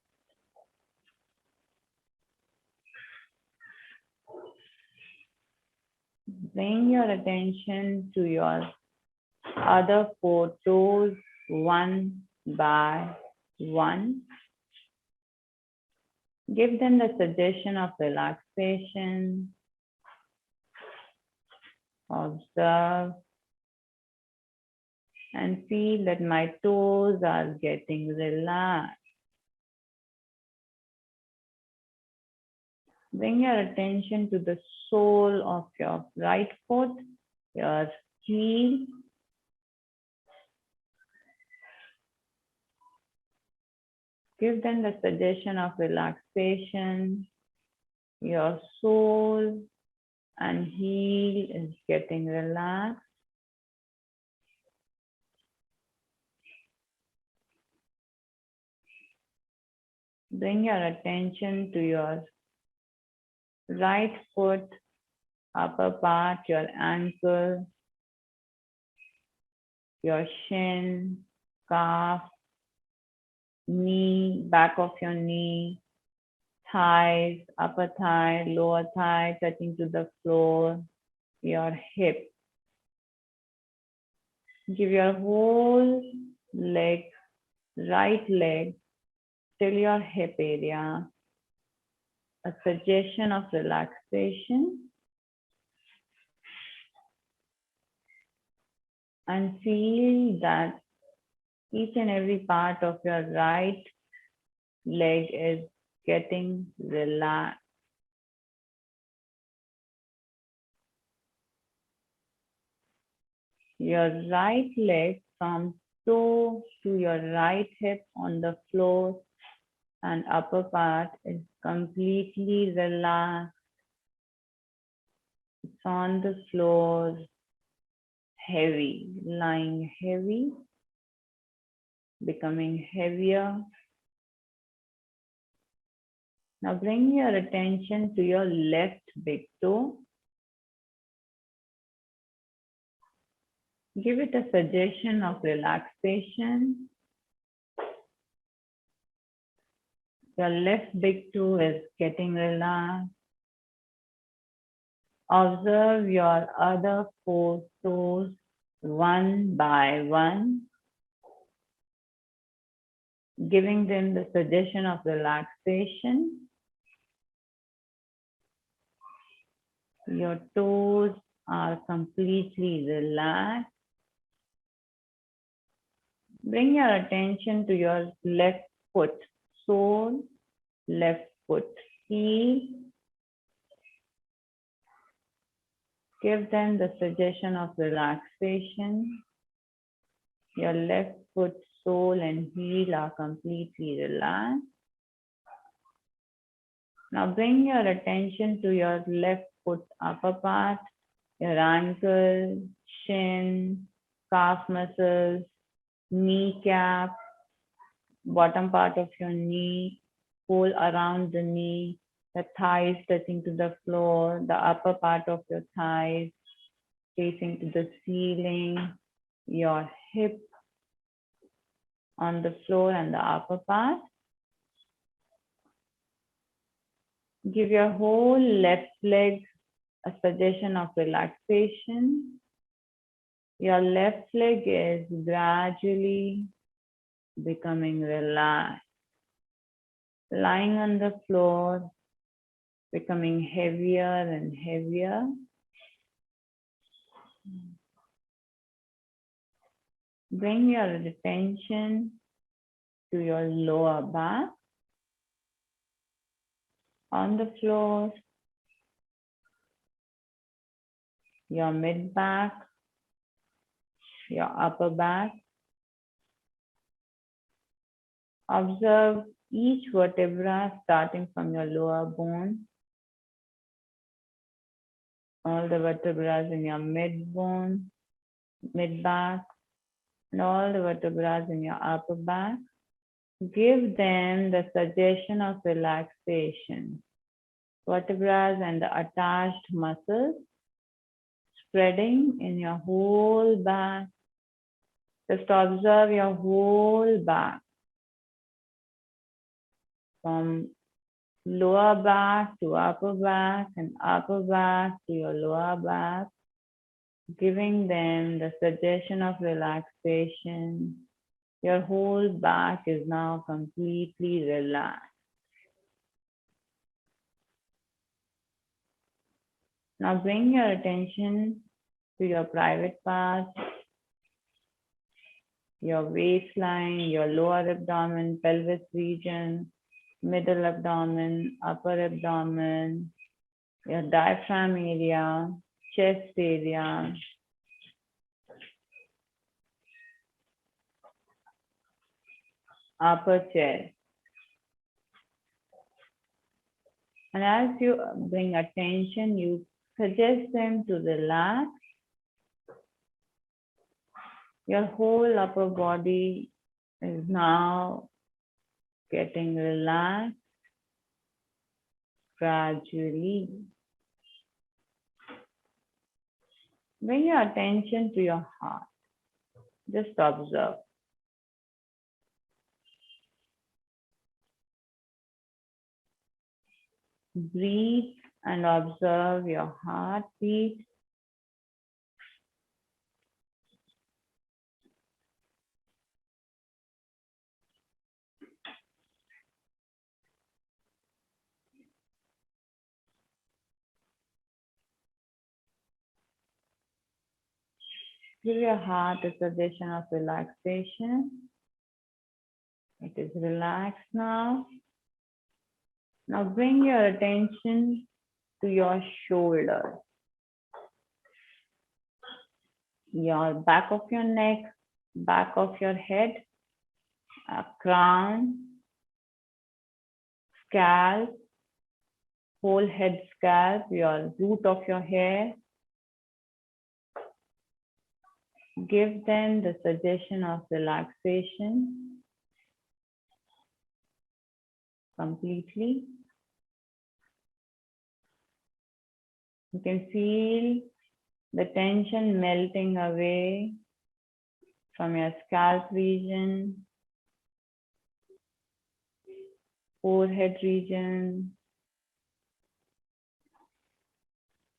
Bring your attention to your other 4 toes, one by one. Give them the suggestion of relaxation. Observe and feel that my toes are getting relaxed. Bring your attention to the sole of your right foot, your heel. Give them the suggestion of relaxation. Your sole and heel is getting relaxed. Bring your attention to your right foot, upper part, your ankle, your shin, calf, knee, back of your knee, thighs, upper thigh, lower thigh, touching to the floor, your hip. Give your whole leg, right leg, till your hip area, a suggestion of relaxation. And feel that each and every part of your right leg is getting relaxed. Your right leg from toe to your right hip on the floor and upper part is completely relaxed. It's on the floor, heavy, lying heavy, becoming heavier. Now bring your attention to your left big toe. Give it a suggestion of relaxation. Your left big toe is getting relaxed. Observe your other 4 toes one by one, giving them the suggestion of relaxation. Your toes are completely relaxed. Bring your attention to your left foot sole, left foot heel. Give them the suggestion of relaxation. Your left foot sole and heel are completely relaxed. Now bring your attention to your left foot upper part, your ankle, shin, calf muscles, kneecap, bottom part of your knee, whole around the knee, the thighs touching to the floor, the upper part of your thighs facing to the ceiling, your hip on the floor and the upper part. Give your whole left leg a suggestion of relaxation. Your left leg is gradually becoming relaxed, lying on the floor, becoming heavier and heavier. Bring your attention to your lower back on the floor, your mid back, your upper back. Observe each vertebra starting from your lower bone, all the vertebrae in your mid bone, mid back, and all the vertebrae in your upper back. Give them the suggestion of relaxation. Vertebrae and the attached muscles spreading in your whole back. Just observe your whole back, from lower back to upper back and upper back to your lower back, giving them the suggestion of relaxation. Your whole back is now completely relaxed. Now bring your attention to your private parts, your waistline, your lower abdomen, pelvis region, middle abdomen, upper abdomen, your diaphragm area, chest area, upper chest. And as you bring attention, you suggest them to relax. Your whole upper body is now getting relaxed gradually. Bring your attention to your heart. Just observe. Breathe and observe your heartbeat. Give your heart a suggestion of relaxation. It is relaxed now. Now bring your attention to your shoulders, your back of your neck, back of your head, crown, scalp, whole head scalp, your root of your hair, Give them the suggestion of relaxation completely. You can feel the tension melting away from your scalp region, forehead region,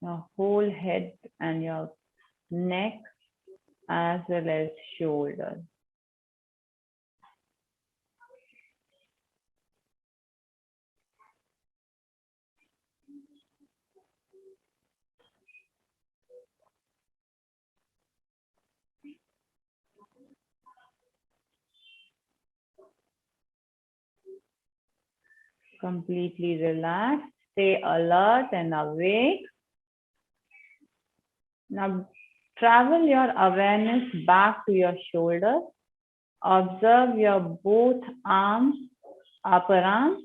your whole head and your neck, as well as shoulders. Completely relaxed. Stay alert and awake. Now travel your awareness back to your shoulders. Observe your both arms, upper arms,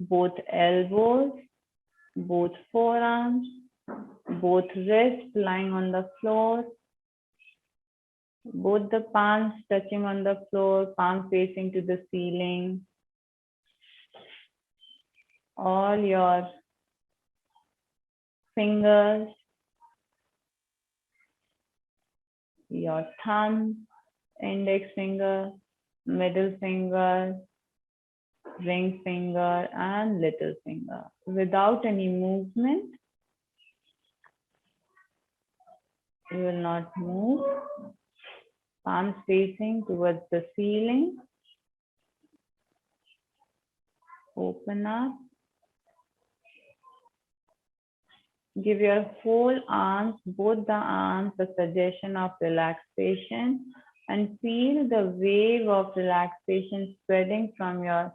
both elbows, both forearms, both wrists lying on the floor, both the palms touching on the floor, palm facing to the ceiling. All your fingers, your thumb, index finger, middle finger, ring finger, and little finger. Without any movement, you will not move. Palms facing towards the ceiling. Open up. Give your whole arms, both the arms, a suggestion of relaxation, and feel the wave of relaxation spreading from your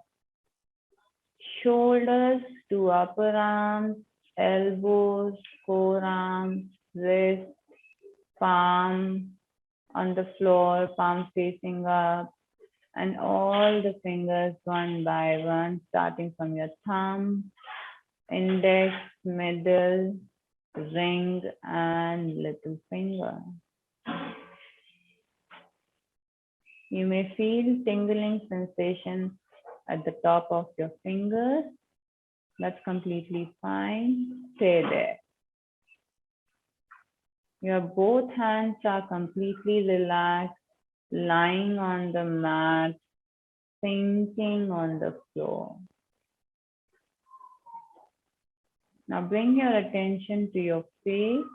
shoulders to upper arms, elbows, forearms, wrists, palm on the floor, palm facing up, and all the fingers one by one, starting from your thumb, index, middle, ring, and little finger. You may feel tingling sensation at the top of your fingers. That's completely fine. Stay there. Your both hands are completely relaxed, lying on the mat, sinking on the floor. Now bring your attention to your face,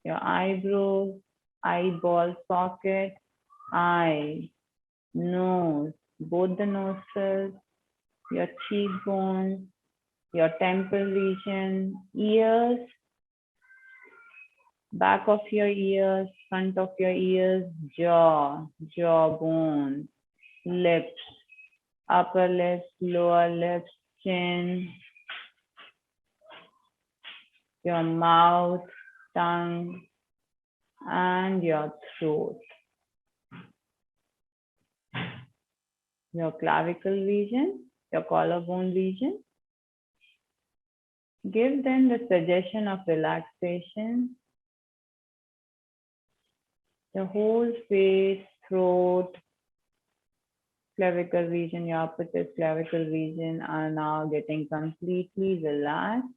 your eyebrows, eyeball socket, eyes, nose, both the nostrils, your cheekbones, your temple region, ears, back of your ears, front of your ears, jaw, jawbone, lips, upper lips, lower lips, chin, your mouth, tongue, and your throat. Your clavicle region, your collarbone region. Give them the suggestion of relaxation. The whole face, throat, clavicle region, your upper chest, clavicle region are now getting completely relaxed.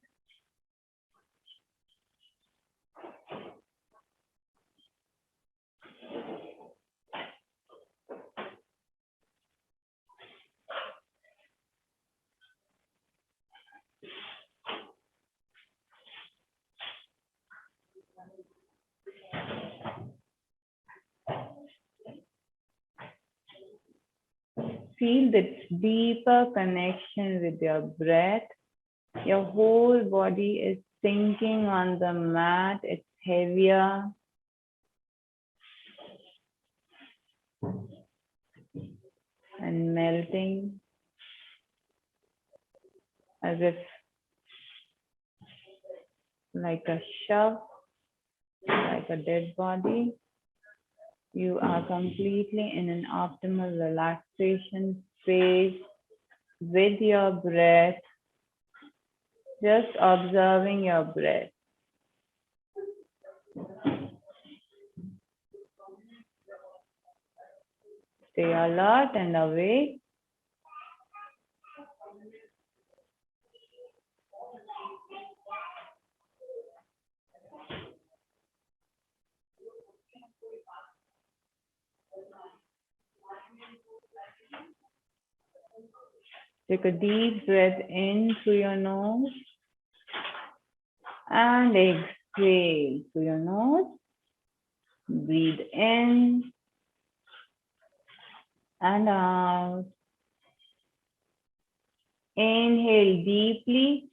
Feel this deeper connection with your breath. Your whole body is sinking on the mat. It's heavier. And melting as if like a shove, like a dead body. You are completely in an optimal relaxation phase with your breath, just observing your breath. Stay alert and awake. Take a deep breath in through your nose and exhale through your nose. Breathe in and out. Inhale deeply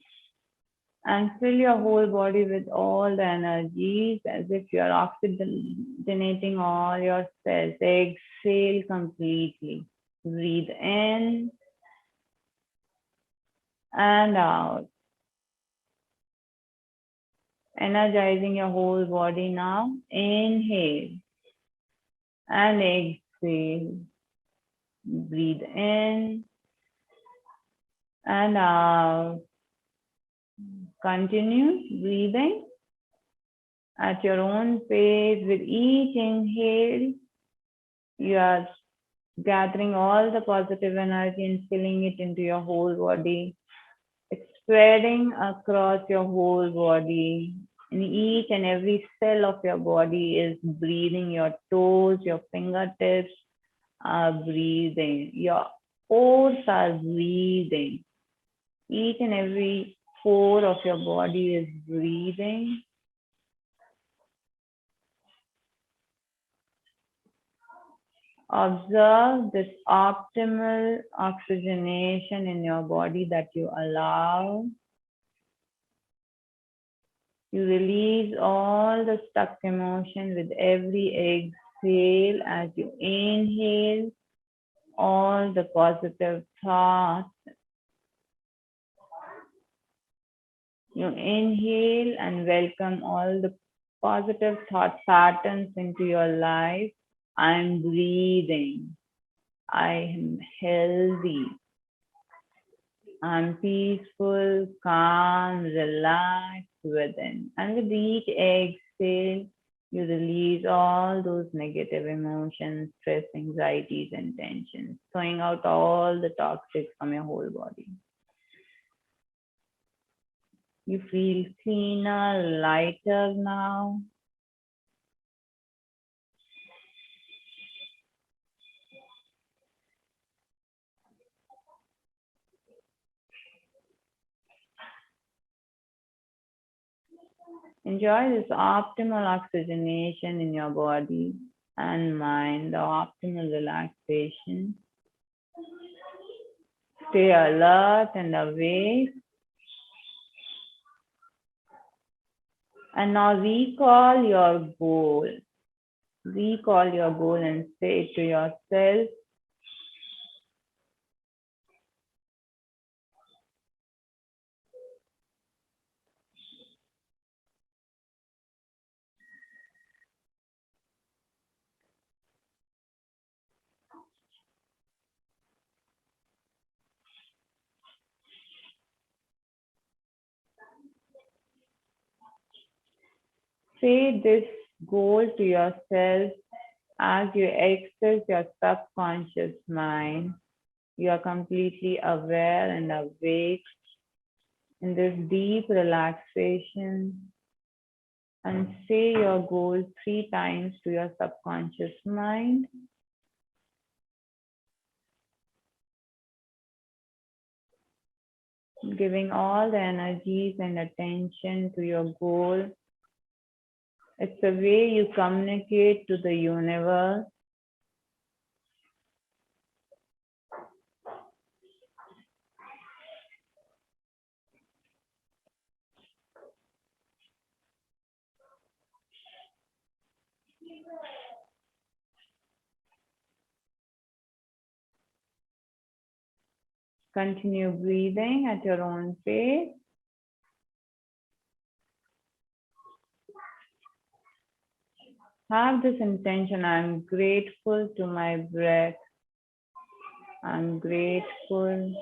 and fill your whole body with all the energies as if you are oxygenating all your cells. Exhale completely. Breathe in and out. Energizing your whole body now. Inhale and exhale. Breathe in and out. Continue breathing at your own pace. With each inhale, you are gathering all the positive energy and filling it into your whole body. It's spreading across your whole body. And each and every cell of your body is breathing. Your toes, your fingertips are breathing. Your pores are breathing. Each and every pore of your body is breathing. Observe this optimal oxygenation in your body that you allow. You release all the stuck emotion with every exhale as you inhale all the positive thoughts. You inhale and welcome all the positive thought patterns into your life. I'm breathing. I am healthy. I'm peaceful, calm, relaxed within. And with each exhale, you release all those negative emotions, stress, anxieties, and tensions, throwing out all the toxic from your whole body. You feel cleaner, lighter now. Enjoy this optimal oxygenation in your body and mind, the optimal relaxation. Stay alert and awake. And now recall your goal. Recall your goal and say to yourself, say this goal to yourself as you access your subconscious mind. You are completely aware and awake in this deep relaxation. And say your goal 3 times to your subconscious mind. Giving all the energies and attention to your goal. It's the way you communicate to the universe. Continue breathing at your own pace. Have this intention, I'm grateful to my breath. I'm grateful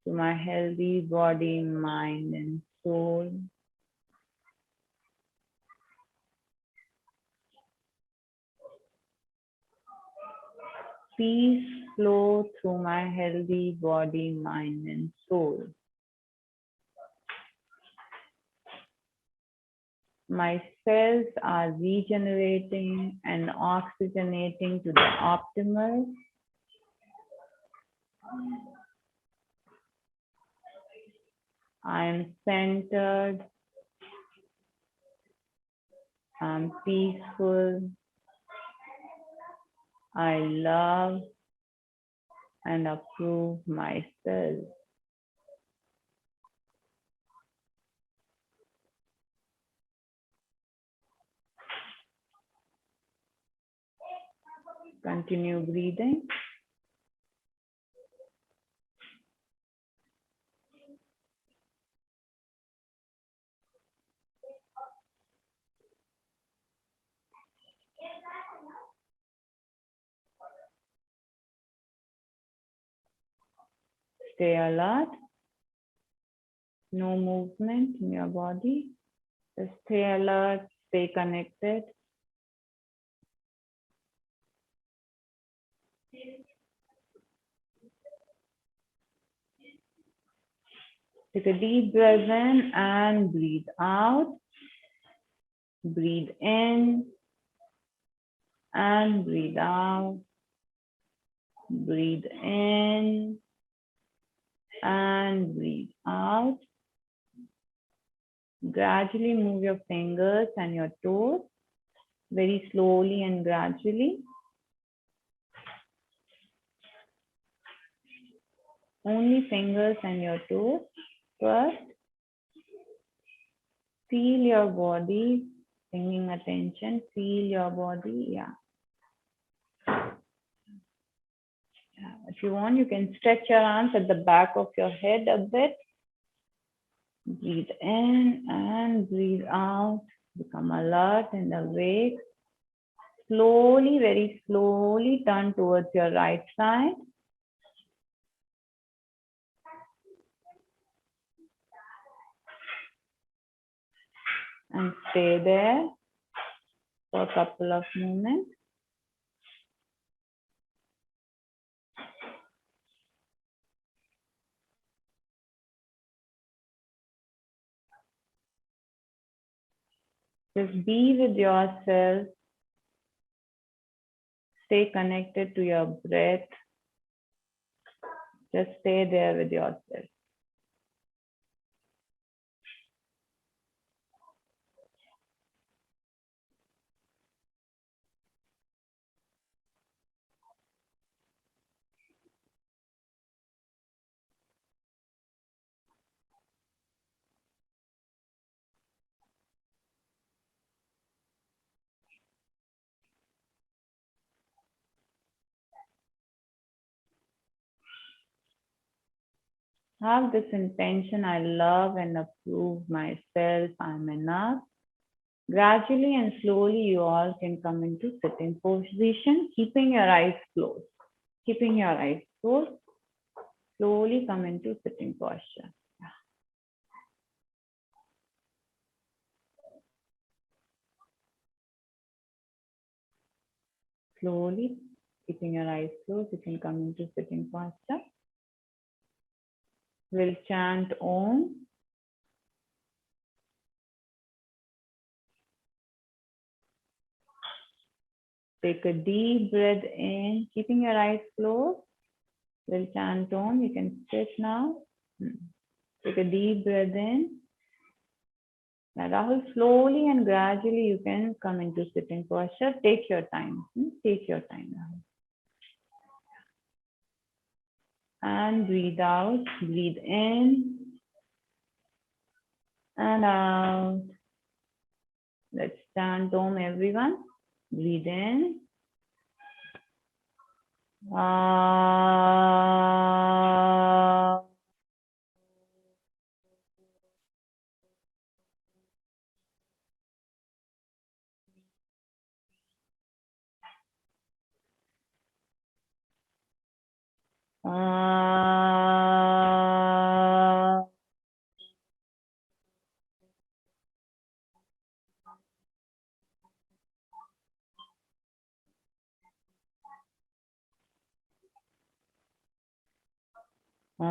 to my healthy body, mind, and soul. peace flow through my healthy body, mind, and soul. My cells are regenerating and oxygenating to the optimal. I am centered. I'm peaceful. I love and approve myself. Continue breathing. Stay alert. No movement in your body. Just stay alert, stay connected. Take a deep breath in and breathe out. Breathe in and breathe out. Breathe in and breathe out. Gradually move your fingers and your toes very slowly and gradually. Only fingers and your toes first. Feel your body, bringing attention. Feel your body. Yeah. If you want, you can stretch your arms at the back of your head a bit. Breathe in and breathe out. Become alert and awake. Slowly, very slowly turn towards your right side. And stay there for a couple of moments. Just be with yourself. Stay connected to your breath. Just stay there with yourself. Have this intention, I love and approve myself, I'm enough. Gradually and slowly, you all can come into sitting position, keeping your eyes closed. Keeping your eyes closed, slowly come into sitting posture. Slowly, keeping your eyes closed, you can come into sitting posture. We'll chant Om. Take a deep breath in, keeping your eyes closed. We'll chant Om. You can sit now. Take a deep breath in. Now, Rahul, slowly and gradually you can come into sitting posture. Take your time. Take your time, Rahul. And breathe out. Breathe in and out. Let's chant Om, everyone. Breathe in. Ah.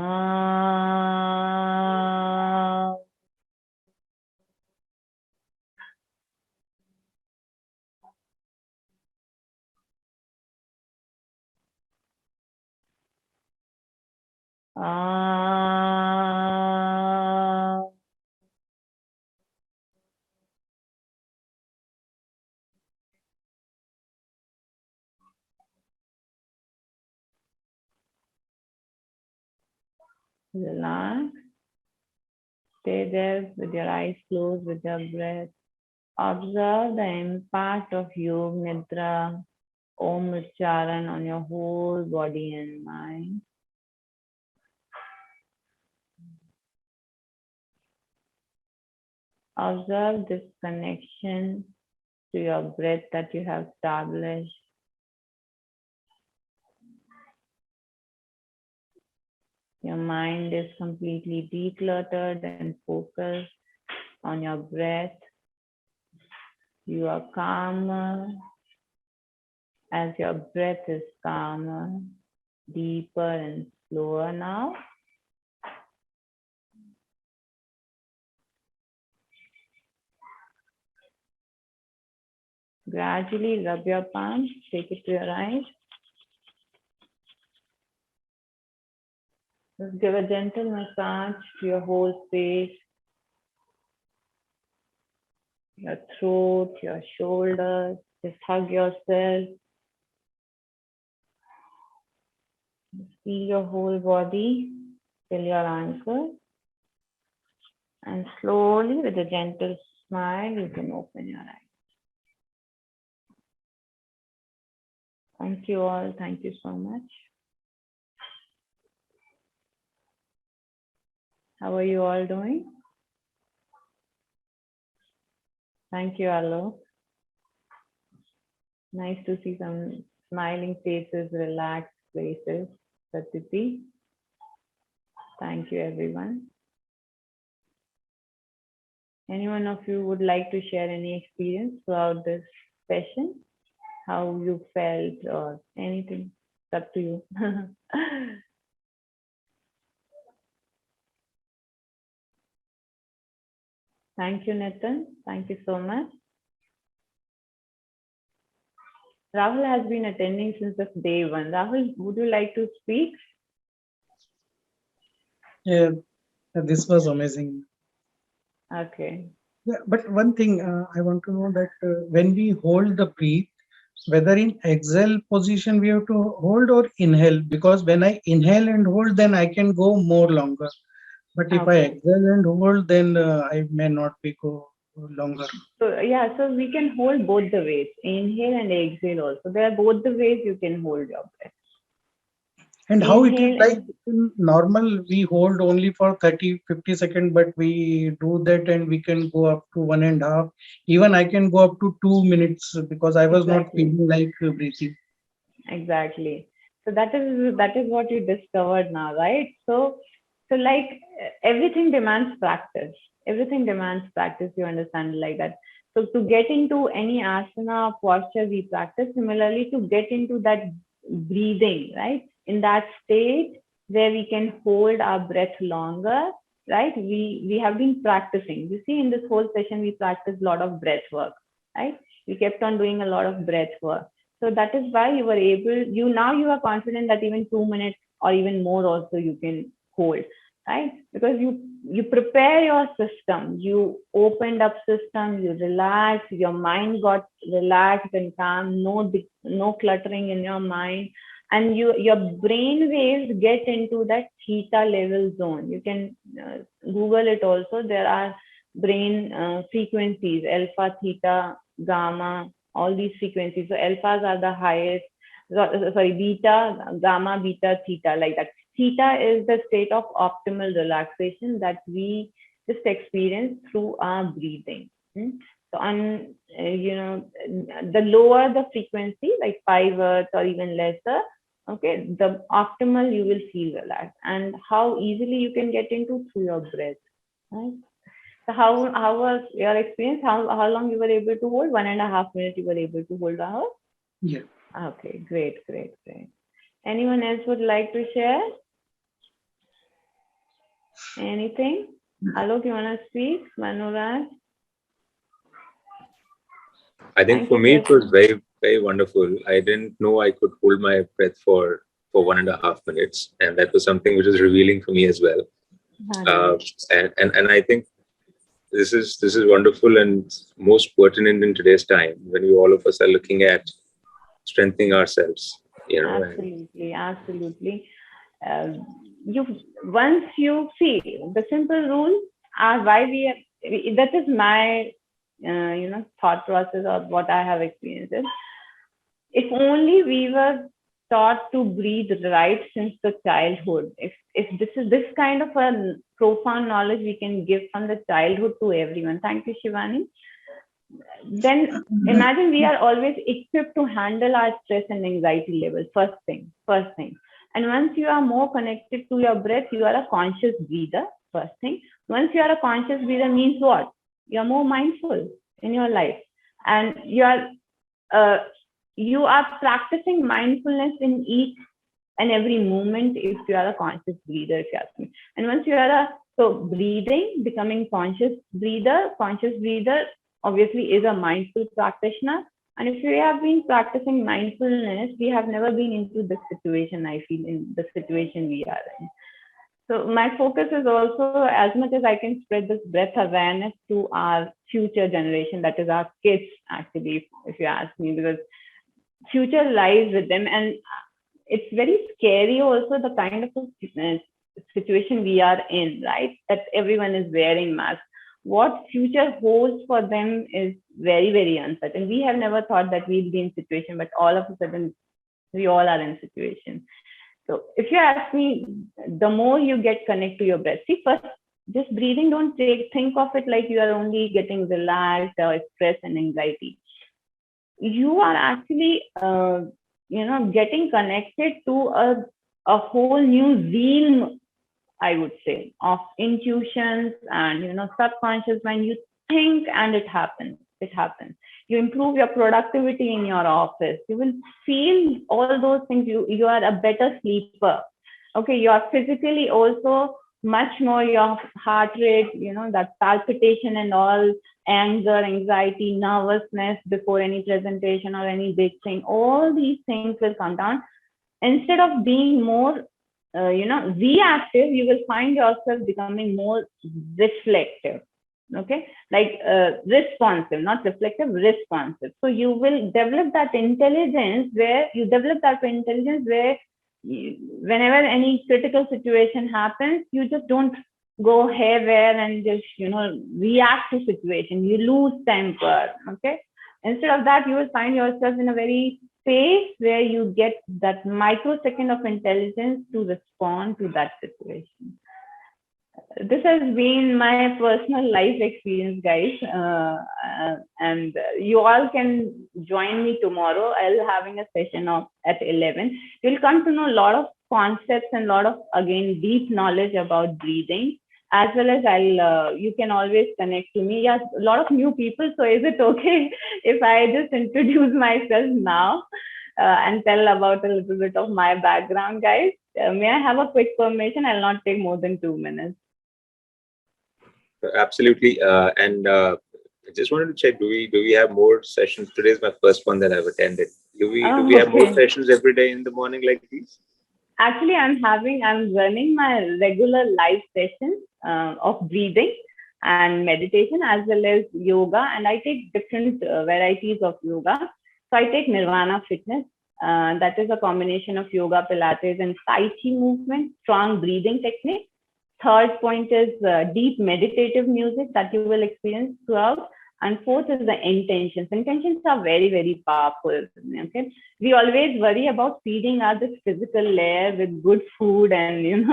Ah. Relax. Stay there with your eyes closed, with your breath. Observe the impact of Yog Nidra, Om Ucharan on your whole body and mind. Observe this connection to your breath that you have established. Your mind is completely decluttered and focused on your breath. You are calmer as your breath is calmer, deeper and slower now. Gradually rub your palms, take it to your eyes. Just give a gentle massage to your whole face, your throat, your shoulders. Just hug yourself. Just feel your whole body till your ankle. And slowly, with a gentle smile, you can open your eyes. Thank you all. Thank you so much. How are you all doing? Thank you, Alok. Nice to see some smiling faces, relaxed faces. Satiti. Thank you, everyone. Any one of you would like to share any experience throughout this session? How you felt or anything? It's up to you. Thank you, Nathan. Thank you so much. Rahul has been attending since the day one. Rahul, would you like to speak? Yeah, this was amazing. Okay. Yeah, but one thing I want to know that when we hold the breath, whether in exhale position we have to hold or inhale, because when I inhale and hold, then I can go more longer. But if I Okay. exhale and hold, then I may not be go longer. So yeah, so we can hold both the ways, inhale and exhale also. There are both the ways you can hold your breath. And how it is Inhale like and in normal, we hold only for 30, 50 seconds, but we do that and we can go up to 1.5. Even I can go up to 2 minutes because I was not exactly. feeling like breathing. Exactly. So that is what you discovered now, right? So like everything demands practice. Everything demands practice. You understand like that. So to get into any asana posture, we practice. Similarly, to get into that breathing, right? In that state where we can hold our breath longer, right? We have been practicing. You see, in this whole session, we practiced a lot of breath work, right? We kept on doing a lot of breath work, so that is why you were able, you are confident that even 2 minutes or even more also you can hold, right? Because you prepare your system, you opened up system, you relaxed, your mind got relaxed and calm, no cluttering in your mind, and your brain waves get into that theta level zone. You can Google it also. There are brain frequencies, alpha, theta, gamma, all these frequencies. So alphas are the highest, sorry, beta, gamma, beta, theta, like that. Theta is the state of optimal relaxation that we just experience through our breathing. So on, the lower the frequency, like 5 hertz or even lesser, okay, the optimal you will feel relaxed. And how easily you can get into through your breath, right? So how was your experience? How long you were able to hold? 1.5 minutes you were able to hold out? Yeah. Okay, great, great, great. Anyone else would like to share? Anything? Alok, you want to speak? Manuraj? I think Thank for you, me, it sir. was very, very wonderful. I didn't know I could hold my breath for 1.5 minutes. And that was something which was revealing for me as well. Uh, and I think this is wonderful and most pertinent in today's time when we all of us are looking at strengthening ourselves. You know, Absolutely, absolutely. You once you see the simple rule are why that is my thought process of what I have experienced. If only we were taught to breathe right since the childhood. If this is this kind of a profound knowledge we can give from the childhood to everyone. Thank you, Shivani. Then imagine we are always equipped to handle our stress and anxiety levels. First thing. And once you are more connected to your breath, you are a conscious breather. First thing. Once you are a conscious breather means what? You are more mindful in your life, and you are practicing mindfulness in each and every moment if you are a conscious breather, if you ask me. And once you are breathing, becoming conscious breather obviously is a mindful practitioner. And if we have been practicing mindfulness, we have never been into this situation, I feel, in the situation we are in. So my focus is also, as much as I can spread this breath awareness to our future generation, that is our kids, actually, if you ask me, because future lies with them. And it's very scary also, the kind of situation we are in, right? That everyone is wearing masks. What future holds for them is very, very uncertain. We have never thought that we'll be in situation, but all of a sudden, we all are in situation. So if you ask me, the more you get connected to your breath, see, first, just breathing, don't think of it like you are only getting relaxed or stress and anxiety. You are actually, getting connected to a whole new realm, I would say, of intuitions and, subconscious. When you think and it happens. You improve your productivity in your office. You will feel all those things. You are a better sleeper. Okay, you are physically also much more, your heart rate, that palpitation and all, anger, anxiety, nervousness before any presentation or any big thing. All these things will come down. Instead of being more reactive, you will find yourself becoming more reflective. Okay, like responsive, not reflective, responsive. So you will develop that intelligence where whenever any critical situation happens, you just don't go haywire and just react to situation. You lose temper. Okay, instead of that, you will find yourself in a very space where you get that microsecond of intelligence to respond to that situation. This has been my personal life experience, guys. And you all can join me tomorrow. I'll having a session at 11. You'll come to know a lot of concepts and a lot of, again, deep knowledge about breathing, as well as you can always connect to me. Yes, a lot of new people. So is it okay if I just introduce myself now and tell about a little bit of my background, guys? May I have a quick permission? I'll not take more than 2 minutes. Absolutely. And I just wanted to check, do we have more sessions? Today is my first one that I've attended. Do we have more sessions every day in the morning like these? Actually, I'm running my regular live sessions of breathing and meditation, as well as yoga. And I take different varieties of yoga. So I take Nirvana Fitness. That is a combination of yoga, Pilates, and Tai Chi movement, strong breathing technique. Third point is deep meditative music that you will experience throughout. And fourth is the intentions. Intentions are very, very powerful. Okay, we always worry about feeding our this physical layer with good food and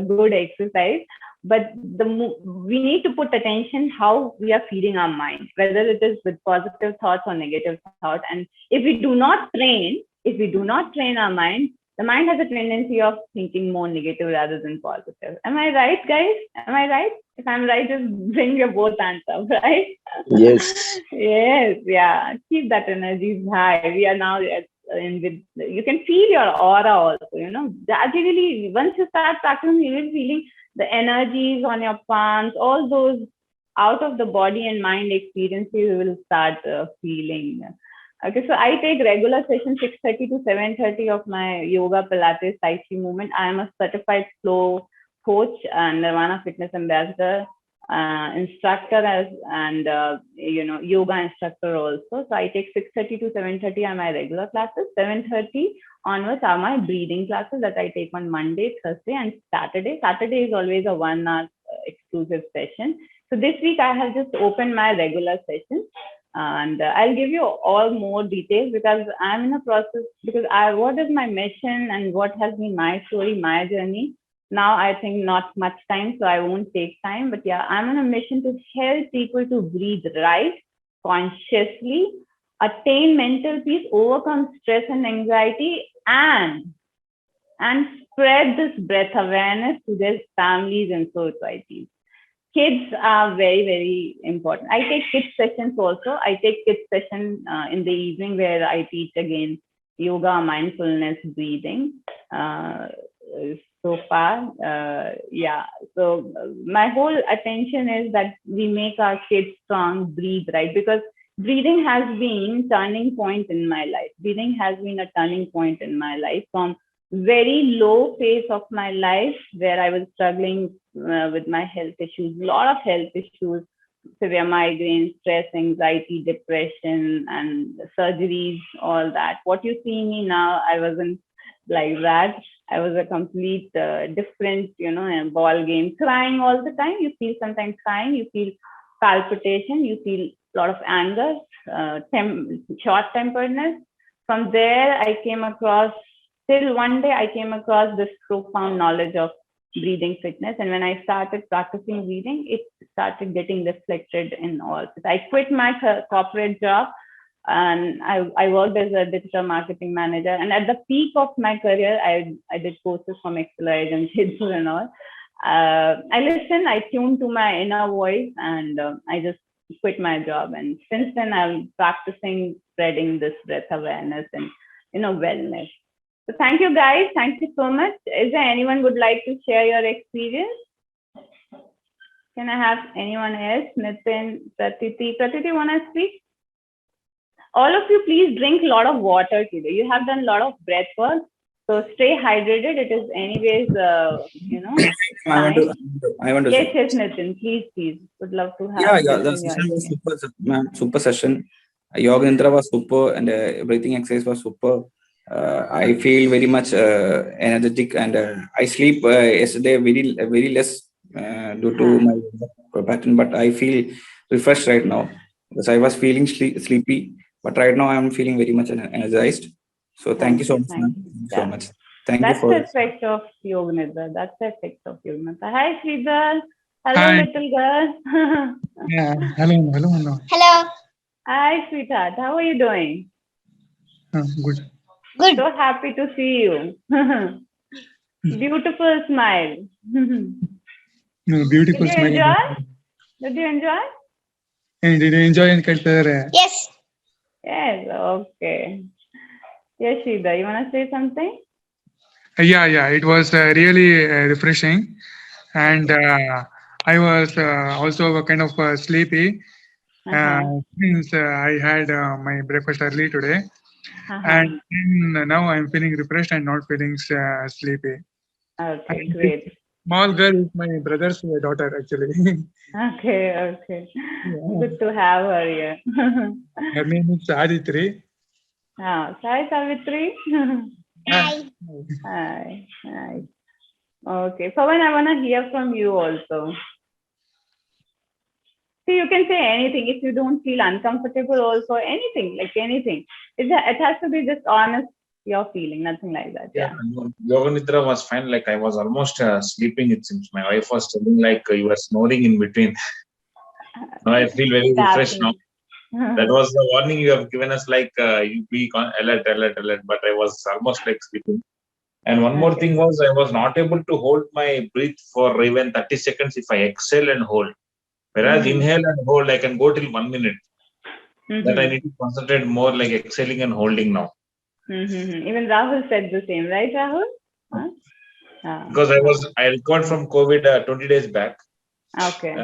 good exercise. But we need to put attention how we are feeding our mind, whether it is with positive thoughts or negative thoughts. And if we do not train our mind, the mind has a tendency of thinking more negative rather than positive. Am I right, guys? Am I right? If I'm right, just bring your both hands up, right? Yes. Yes, yeah. Keep that energy high. We are now you can feel your aura also, gradually, once you start practicing, you will feeling the energies on your palms, all those out of the body and mind experiences you will start feeling. Okay, so I take regular session 6:30 to 7:30 of my yoga, Pilates, Tai Chi movement. I am a certified flow coach and Nirvana Fitness ambassador, instructor and yoga instructor also. So I take 6:30 to 7:30 are my regular classes. 7:30 onwards are my breathing classes that I take on Monday, Thursday, and Saturday. Saturday is always a 1 hour exclusive session. So this week I have just opened my regular session. And I'll give you all more details because I'm in a process, because what is my mission and what has been my story, my journey. Now I think not much time, so I won't take time. But yeah, I'm on a mission to help people to breathe right, consciously, attain mental peace, overcome stress and anxiety, and spread this breath awareness to their families and societies. Kids are very, very important. I take kids sessions also. I take kids session in the evening where I teach again yoga, mindfulness, breathing. So far, yeah. So my whole attention is that we make our kids strong, breathe right, because breathing has been turning point in my life. Breathing has been a turning point in my life from very low phase of my life where I was struggling with my health issues, a lot of health issues, severe migraines, stress, anxiety, depression, and surgeries, all that. What you see me now, I wasn't like that. I was a complete different, ball game, crying all the time. You feel sometimes crying, you feel palpitation, you feel a lot of anger, short-temperedness. From there, I came across, till one day I came across this profound knowledge of breathing fitness. And when I started practicing breathing, it started getting reflected in all this. I quit my corporate job and I worked as a digital marketing manager. And at the peak of my career, I did courses from Accelerate and Jitsu and all. I listened, I tuned to my inner voice, and I just quit my job. And since then, I'm practicing spreading this breath awareness and, wellness. So thank you guys. Thank you so much. Is there anyone would like to share your experience? Can I have anyone else? Nitin, Pratiti. Pratiti, want to speak? All of you, please drink a lot of water today. You have done a lot of breath work. So stay hydrated. It is anyways, I want to yes, say. yes, Nitin. Please. Would love to have. Yeah. The session was super, ma'am. Super session. Yoga Nidra was super, and breathing exercise was super. I feel very much energetic, and I sleep yesterday very less due to my work pattern. But I feel refreshed right now because I was feeling sleepy. But right now I'm feeling very much energized. So thank you so much, ma'am. Thank you so much. Thank you for. That's the effect of Yoga Nidra. That's the effect of Yoga Nidra. Hi, Sridhar. Hello, Hi. little girl. Yeah. Hello. Hello. Hi, sweetheart. How are you doing? Good. Good. So happy to see you. Beautiful smile. Beautiful Did you smile. enjoy? Did you enjoy? Did you enjoy and culture? Yes. Yes. Okay. Yes, Sridhar. You want to say something? Yeah. It was really refreshing, and I was also kind of sleepy since I had my breakfast early today, and now I'm feeling refreshed and not feeling sleepy. Okay, And great. this small girl is my brother's daughter, actually. Okay. Yeah. Good to have her here. Her name is Aditri. Hi, Savitri. Hi. Hi. Okay. Pawan, I want to hear from you also. See, you can say anything if you don't feel uncomfortable also, anything. It has to be just honest, your feeling, nothing like that. Yeah. Yoga Nidra was fine. Like I was almost sleeping, it seems. My wife was telling like you were snoring in between. Now I feel very refreshed now. That was the warning you have given us, like you be alert. But I was almost like sleeping. And one more thing was I was not able to hold my breath for even 30 seconds if I exhale and hold. Whereas inhale and hold, I can go till 1 minute. That I need to concentrate more like exhaling and holding now. Even Rahul said the same, right, Rahul? Huh? Because I recovered from COVID 20 days back. Okay.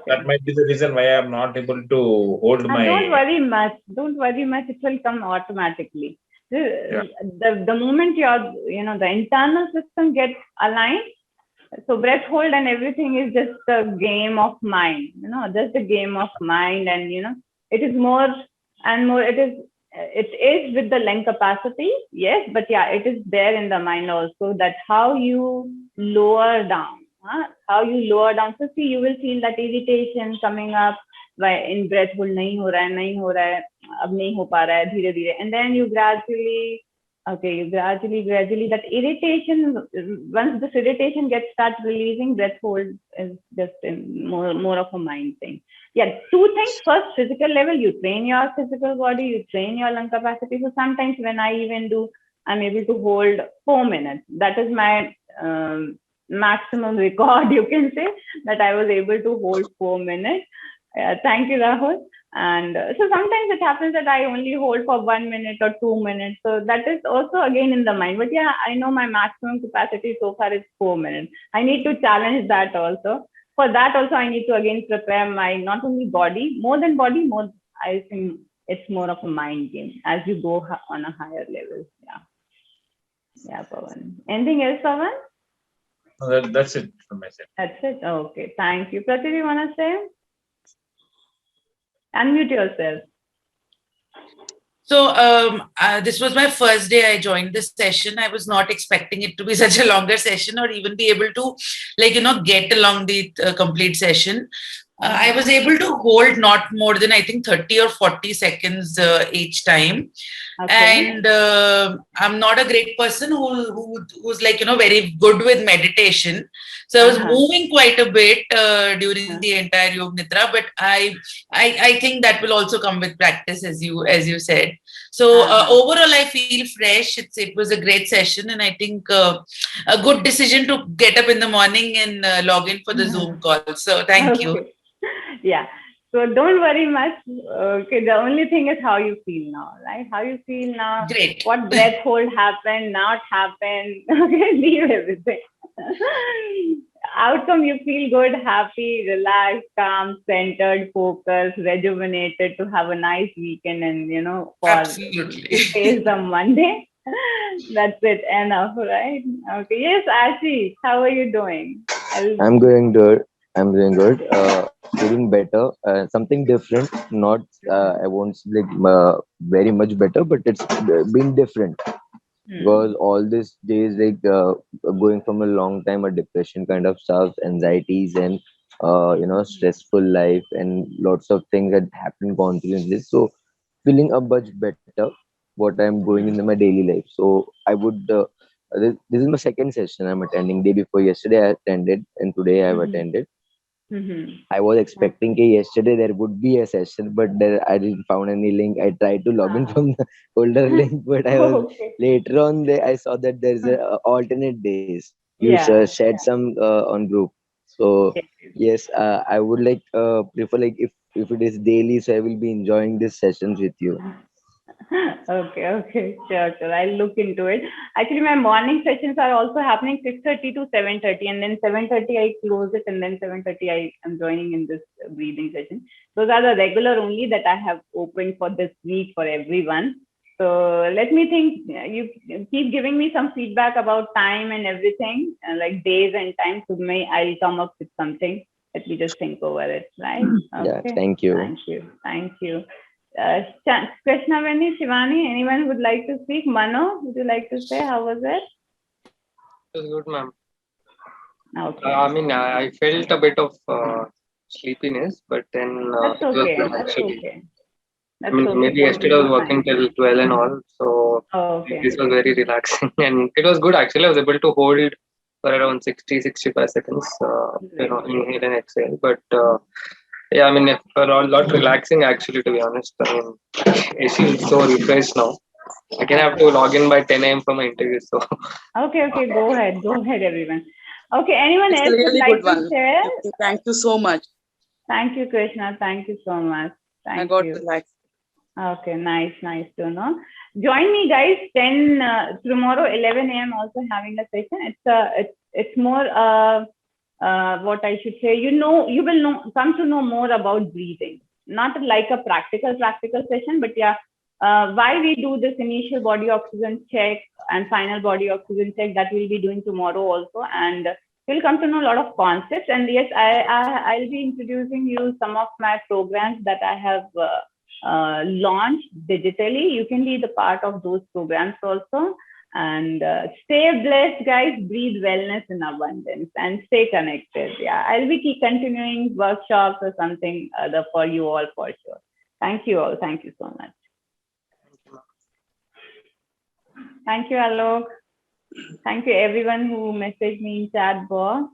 That might be the reason why I'm not able to hold my. Don't worry much. Don't worry much. It will come automatically. The moment the internal system gets aligned, so breath hold and everything is just a game of mind, just a game of mind. And, it is more and more, it is with the lung capacity. Yes. But yeah, it is there in the mind also, that how you lower down, So see, you will feel that irritation coming up by in breath hold, nahi ho raha hai, ab nahi ho pa raha hai, dheere dheere. And then you gradually, that irritation, once this irritation starts releasing, breath hold is just more of a mind thing. Yeah, two things. First, physical level, you train your physical body, you train your lung capacity. So sometimes when I even do, I'm able to hold 4 minutes. That is my maximum record, you can say, that I was able to hold 4 minutes. Thank you, Rahul. And so sometimes it happens that I only hold for 1 minute or 2 minutes. So that is also again in the mind. But yeah, I know my maximum capacity so far is 4 minutes. I need to challenge that also. For that also, I need to again prepare my, not only body, more than body, I think it's more of a mind game as you go on a higher level. Yeah, Pawan. Anything else, Pawan? That's it from my side. That's it. Okay, thank you. Pratik, you want to say? Unmute yourself. So this was my first day I joined this session. I was not expecting it to be such a longer session or even be able to get along the complete session. I was able to hold not more than, I think, 30 or 40 seconds each time. Okay. And I'm not a great person who's very good with meditation. So I was moving quite a bit during the entire Yoga Nidra, but I think that will also come with practice, as you said. So overall, I feel fresh. It was a great session, and I think a good decision to get up in the morning and log in for the Zoom call. So thank you. Yeah. So don't worry much. Okay. The only thing is how you feel now, right? How you feel now. Great. What breath hold happened, not happened. Okay. Leave everything. Outcome, you feel good, happy, relaxed, calm, centered, focused, rejuvenated to have a nice weekend and, face the Monday. That's it. Enough, right? Okay. Yes, Ashish, how are you doing? I'm doing good. Doing better. Something different. Not, I won't say very much better, but it's been different. Because all these days, going from a long time, a depression kind of stuff, anxieties, and stressful life, and lots of things that happen constantly in this. So, feeling a much better what I'm going in my daily life. So, I would. This is my second session I'm attending. Day before yesterday, I attended, and today I've attended. I was expecting yesterday there would be a session, but I didn't found any link. I tried to log in from the older link, but I was later on I saw that there's alternate days. You shared some on group. So yes, I would prefer if it is daily, so I will be enjoying these sessions with you. Okay, sure. I'll look into it. Actually, my morning sessions are also happening 6:30 to 7:30, and then 7:30 I close it, and then 7:30 I am joining in this breathing session. Those are the regular only that I have opened for this week for everyone. So let me think. You keep giving me some feedback about time and everything, like days and time. So I'll come up with something. Let me just think over it, right? Okay. Yeah, thank you. Thank you. Krishna, Veni, Shivani, anyone would like to speak? Mano, would you like to say how was it? It was good, ma'am. Okay. I felt a bit of sleepiness, but then that's okay. That's okay. Maybe yesterday I was working till 12 and all, so this was very relaxing, and it was good actually. I was able to hold for around 60-65 seconds, inhale and exhale, but for a lot relaxing actually, to be honest. I feel so refreshed now. I can have to log in by 10 a.m. for my interview. So okay, go ahead, everyone. Okay, anyone else would like to share? Thank you so much. Thank you, Krishna. Thank you so much. I got relaxed. Okay, nice to know. Join me, guys. 10 tomorrow, 11 a.m. Also having a session. It's more what I should say. You will come to know more about breathing. Not like a practical session, but yeah, why we do this initial body oxygen check and final body oxygen check, that we'll be doing tomorrow also, and you'll come to know a lot of concepts. And yes, I'll be introducing you some of my programs that I have launched digitally. You can be the part of those programs also. And stay blessed, guys. Breathe wellness in abundance and stay connected. Yeah, I'll be continuing workshops or something other for you all for sure. Thank you all. Thank you so much. Thank you, Alok. Thank you, everyone who messaged me in chat box.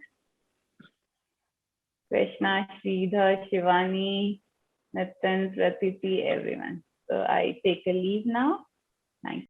Krishna, Sridhar, Shivani, Nathan, Pratiti, everyone. So I take a leave now. Thank you.